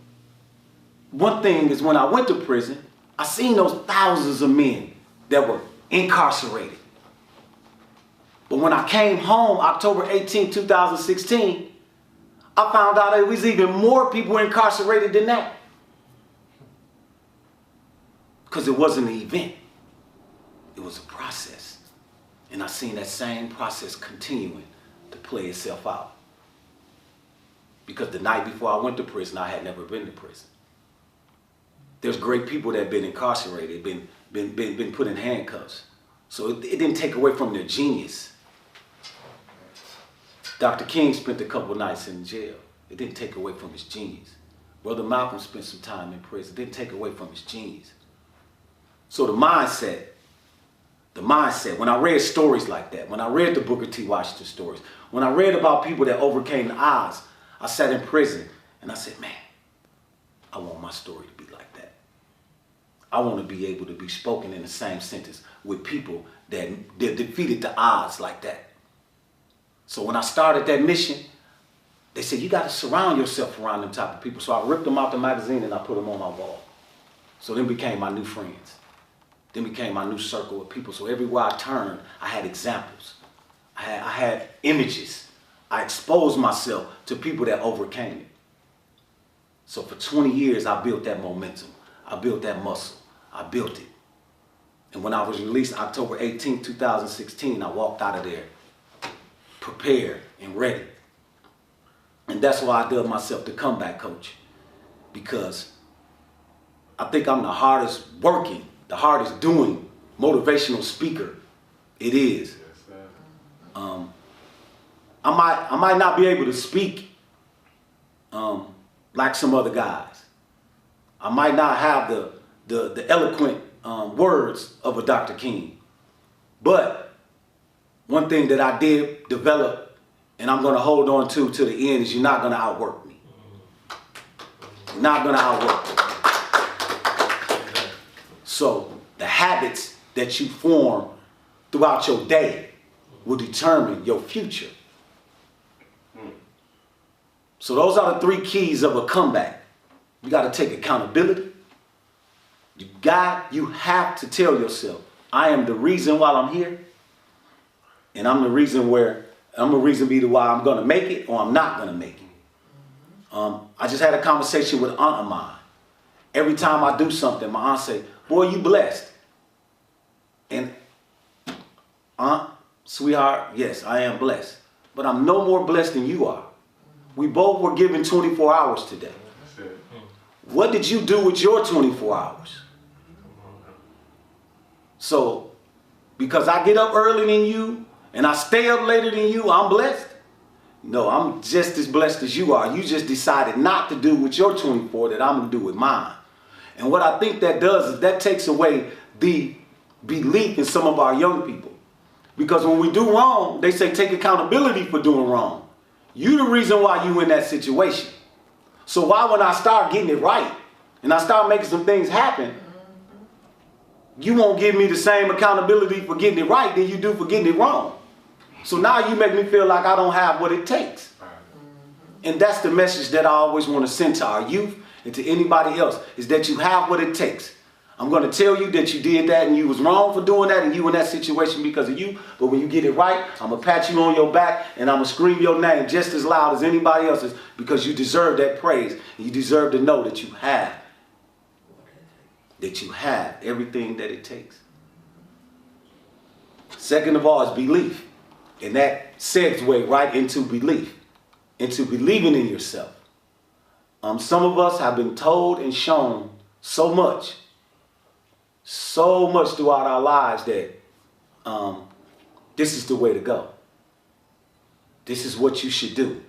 one thing is when I went to prison, I seen those thousands of men that were incarcerated. But when I came home, October 18, 2016, I found out there was even more people incarcerated than that. Because it wasn't an event. It was a process. And I seen that same process continuing to play itself out. Because the night before I went to prison, I had never been to prison. there's great people that have been incarcerated, been put in handcuffs. So it didn't take away from their genius. Dr. King spent a couple nights in jail. It didn't take away from his genius. Brother Malcolm spent some time in prison. It didn't take away from his genius. So the mindset, when I read stories like that, when I read the Booker T. Washington stories, when I read about people that overcame the odds, I sat in prison and I said, man, I want my story to be like that. I want to be able to be spoken in the same sentence with people that defeated the odds like that. So when I started that mission, they said, you got to surround yourself around them type of people. So I ripped them out the magazine and I put them on my wall. So then became my new friends. Then became my new circle of people. So everywhere I turned, I had examples. I had images. I exposed myself to people that overcame it. So for 20 years, I built that momentum. I built that muscle. I built it. And when I was released October 18, 2016, I walked out of there prepared and ready. And that's why I dubbed myself the comeback coach. Because I think I'm the hardest working, the hardest doing motivational speaker it is. I might not be able to speak like some other guys. I might not have the eloquent words of a Dr. King. But one thing that I did develop and I'm going to hold on to the end is you're not going to outwork me. You're not going to outwork me. So the habits that you form throughout your day will determine your future. So those are the 3 keys of a comeback. You got to take accountability. You have to tell yourself, I am the reason why I'm here. And I'm the reason why I'm going to make it or I'm not going to make it. I just had a conversation with an aunt of mine. Every time I do something, my aunt say, boy, you blessed. And aunt, sweetheart, yes, I am blessed. But I'm no more blessed than you are. We both were given 24 hours today. What did you do with your 24 hours? So, because I get up early than you and I stay up later than you, I'm blessed? No, I'm just as blessed as you are. You just decided not to do with your 24 that I'm going to do with mine. And what I think that does is that takes away the belief in some of our young people. Because when we do wrong, they say take accountability for doing wrong. You the reason why you in that situation. So why when I start getting it right and I start making some things happen, you won't give me the same accountability for getting it right than you do for getting it wrong. So now you make me feel like I don't have what it takes. And that's the message that I always want to send to our youth and to anybody else, is that you have what it takes. I'm going to tell you that you did that and you was wrong for doing that and you in that situation because of you. But when you get it right, I'm going to pat you on your back and I'm going to scream your name just as loud as anybody else's, because you deserve that praise. And you deserve to know that you have everything that it takes. Second of all is belief. And that segues right into belief, into believing in yourself. Some of us have been told and shown so much throughout our lives that this is the way to go. This is what you should do.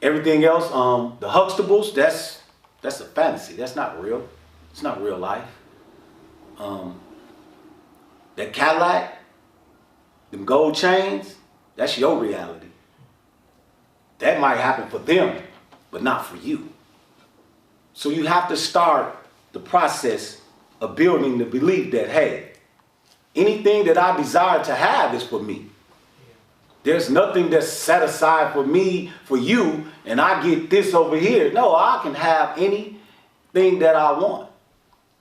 Everything else, the Huxtables, that's a fantasy. That's not real. It's not real life. That Cadillac, them gold chains, that's your reality. That might happen for them, but not for you. So you have to start the process of building the belief that, hey, anything that I desire to have is for me. There's nothing that's set aside for me, for you, and I get this over here. No, I can have anything that I want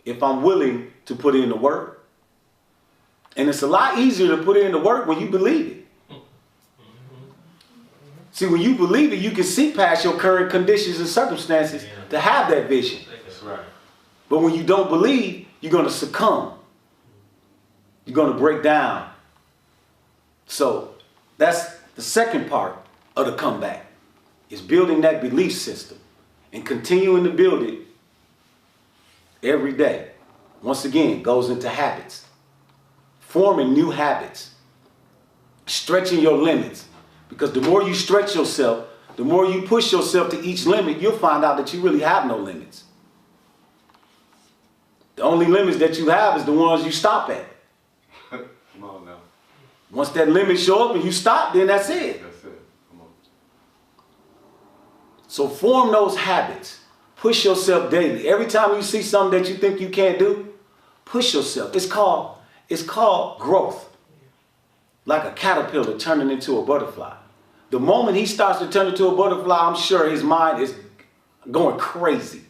if I'm willing to put in the work. And it's a lot easier to put in the work when you believe it. See, when you believe it, you can see past your current conditions and circumstances to have that vision. That's right. But when you don't believe, you're going to succumb. You're going to break down. So that's the second part of the comeback, is building that belief system and continuing to build it every day, once again, goes into habits. Forming new habits. Stretching your limits. Because the more you stretch yourself, the more you push yourself to each limit, you'll find out that you really have no limits. The only limits that you have is the ones you stop at. Come on now. Once that limit show up and you stop, then that's it. That's it. Come on. So form those habits. Push yourself daily. Every time you see something that you think you can't do, push yourself. It's called growth. Like a caterpillar turning into a butterfly. The moment he starts to turn into a butterfly, I'm sure his mind is going crazy.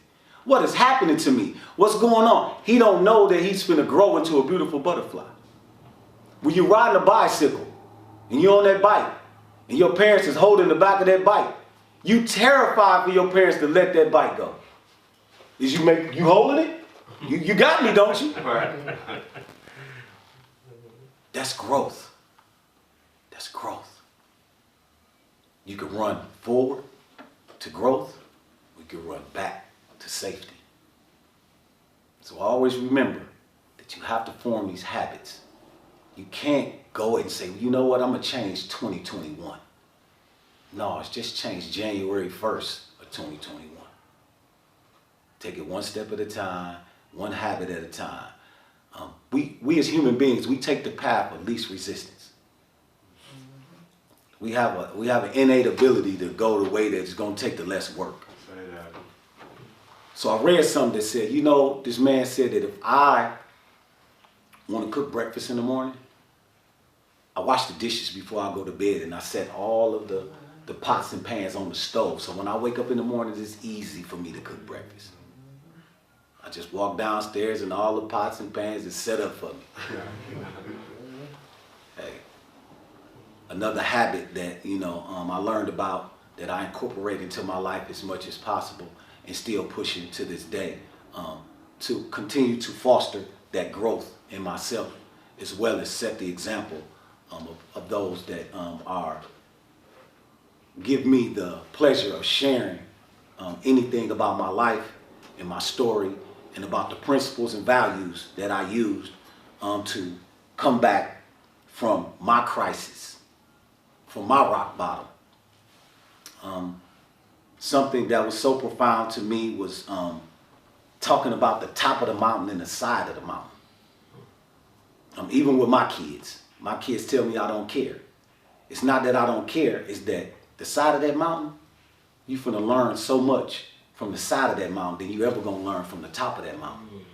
What is happening to me? What's going on? He don't know that he's finna grow into a beautiful butterfly. When you're riding a bicycle and you're on that bike and your parents is holding the back of that bike, you terrified for your parents to let that bike go. Is you holding it? You got me, don't you? Right. That's growth. That's growth. You can run forward to growth. We can run back to safety. So always remember that you have to form these habits. You can't go and say, you know what, I'm going to change 2021. No, it's just changed January 1st of 2021. Take it one step at a time, one habit at a time. We as human beings, we take the path of least resistance. We have an innate ability to go the way that's going to take the less work. So I read something that said, you know, this man said that if I want to cook breakfast in the morning, I wash the dishes before I go to bed and I set all of the pots and pans on the stove. So when I wake up in the morning, it's easy for me to cook breakfast. I just walk downstairs and all the pots and pans is set up for me. Hey, another habit that, you know, I learned about that I incorporate into my life as much as possible and still pushing to this day to continue to foster that growth in myself as well as set the example of those that give me the pleasure of sharing anything about my life and my story and about the principles and values that I used to come back from my crisis, from my rock bottom. Something that was so profound to me was talking about the top of the mountain and the side of the mountain. Even with my kids tell me I don't care. It's not that I don't care, it's that the side of that mountain, you're finna learn so much from the side of that mountain than you ever gonna learn from the top of that mountain.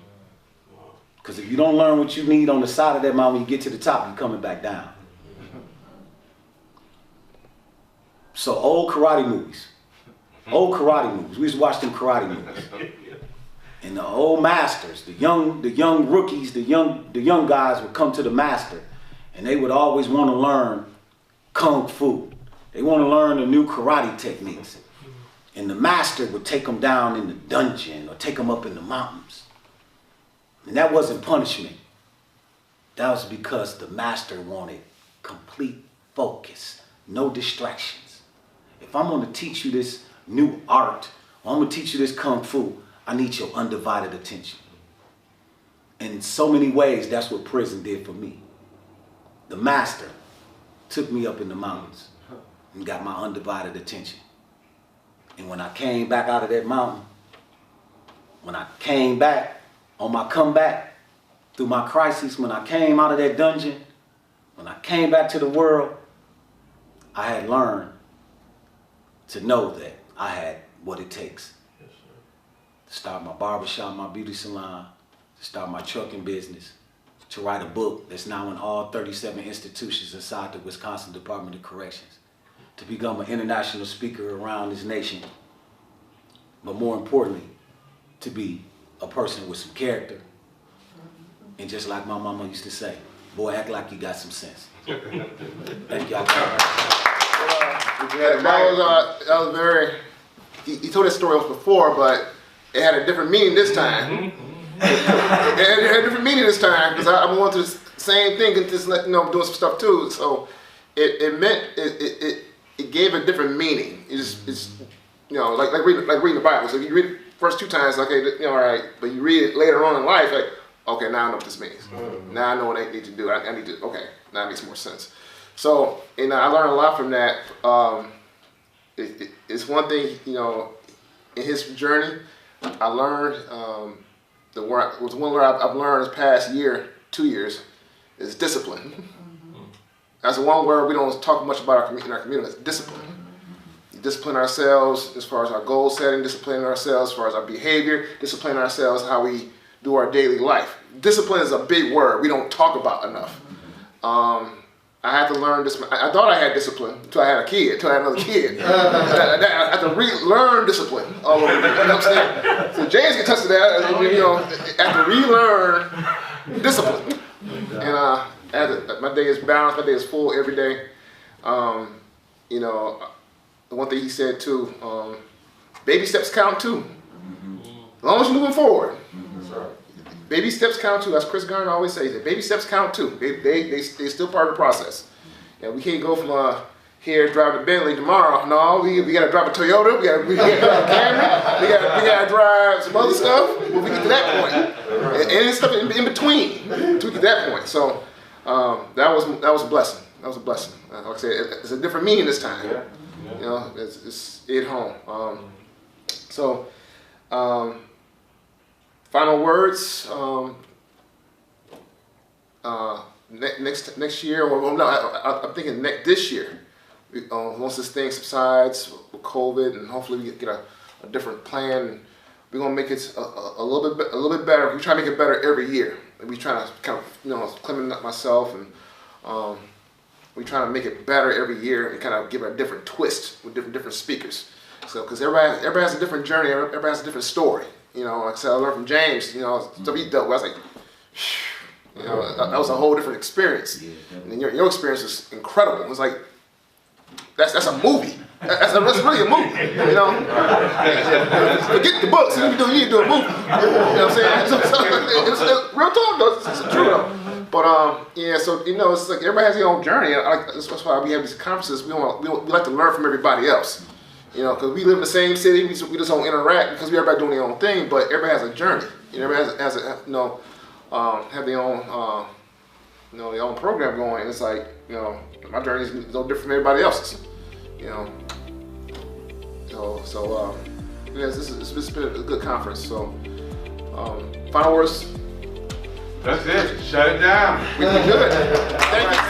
Because if you don't learn what you need on the side of that mountain, when you get to the top, you're coming back down. So old karate movies. We used to watch them karate movies. And the old masters, the young rookies, the young guys would come to the master and they would always want to learn kung fu. They want to learn the new karate techniques. And the master would take them down in the dungeon or take them up in the mountains. And that wasn't punishment. That was because the master wanted complete focus, no distractions. If I'm going to teach you this new art, or I'm going to teach you this kung fu, I need your undivided attention. And in so many ways, that's what prison did for me. The master took me up in the mountains and got my undivided attention. And when I came back out of that mountain, when I came back on my comeback through my crisis, when I came out of that dungeon, when I came back to the world, I had learned to know that I had what it takes to start my barbershop, my beauty salon, to start my trucking business, to write a book that's now in all 37 institutions inside the Wisconsin Department of Corrections, to become an international speaker around this nation, but more importantly, to be a person with some character. And just like my mama used to say, boy, act like you got some sense. Thank y'all. Yeah, that was very, he told that story once before, but it had a different meaning this time. It had a different meaning this time because I'm going through the same thing and just doing some stuff too. So it gave a different meaning. It's like reading the Bible. So if you read first 2 times, okay, you know, all right, but you read it later on in life, like, okay, now I know what this means. Now I know what I need to do. I need to, okay, now it makes more sense. So, and I learned a lot from that. It's one thing, you know, in his journey, I learned, the one word I've learned this past year, 2 years, is discipline. That's the one word we don't talk much about in our community, is discipline. Discipline ourselves as far as our goal setting, discipline ourselves as far as our behavior, discipline ourselves how we do our daily life. Discipline is a big word we don't talk about enough. I had to learn this. I thought I had discipline until I had a kid, until I had another kid. I had to relearn discipline all over again. You know what I'm saying? So James can touch that. You know, I had to relearn discipline. And my day is balanced. My day is full every day. You know, the one thing he said too, baby steps count too. As long as you're moving forward. Baby steps count too. As Chris Garner always says, baby steps count too. They still part of the process. And we can't go from here driving a Bentley tomorrow. No, we got to drive a Toyota. We got to drive a Camry. We got to drive some other stuff when we get to that point. And stuff in between to get to that point. So that was a blessing. That was a blessing. Like I said, it's a different meaning this time. You know, it's at home. Final words. Next year, or no, I'm thinking this year. Once this thing subsides with COVID, and hopefully we get a different plan, we're gonna make it a little bit better. We try to make it better every year. We try to kind of clean up myself, and we try to make it better every year and kind of give it a different twist with different speakers. So, because everybody has a different journey, everybody has a different story. You know, like I said, I learned from James, you know, stuff he dealt with. I was like, you know, that was a whole different experience. And then your experience is incredible. It was like, that's a movie. That's really a movie, you know. Forget the books, you need to do a movie. You know what I'm saying? It's real talk though, it's true though. But yeah, so you know, it's like everybody has their own journey. That's why we have these conferences. We like to learn from everybody else. You know, because we live in the same city, we just don't interact because everybody doing their own thing. But everybody has a journey. You know, everybody has a have their own their own program going. And it's like, you know, my journey is no different from everybody else's. You know, so yes, it's been a good conference. So final words. That's it. Shut it down. We good. Thank you.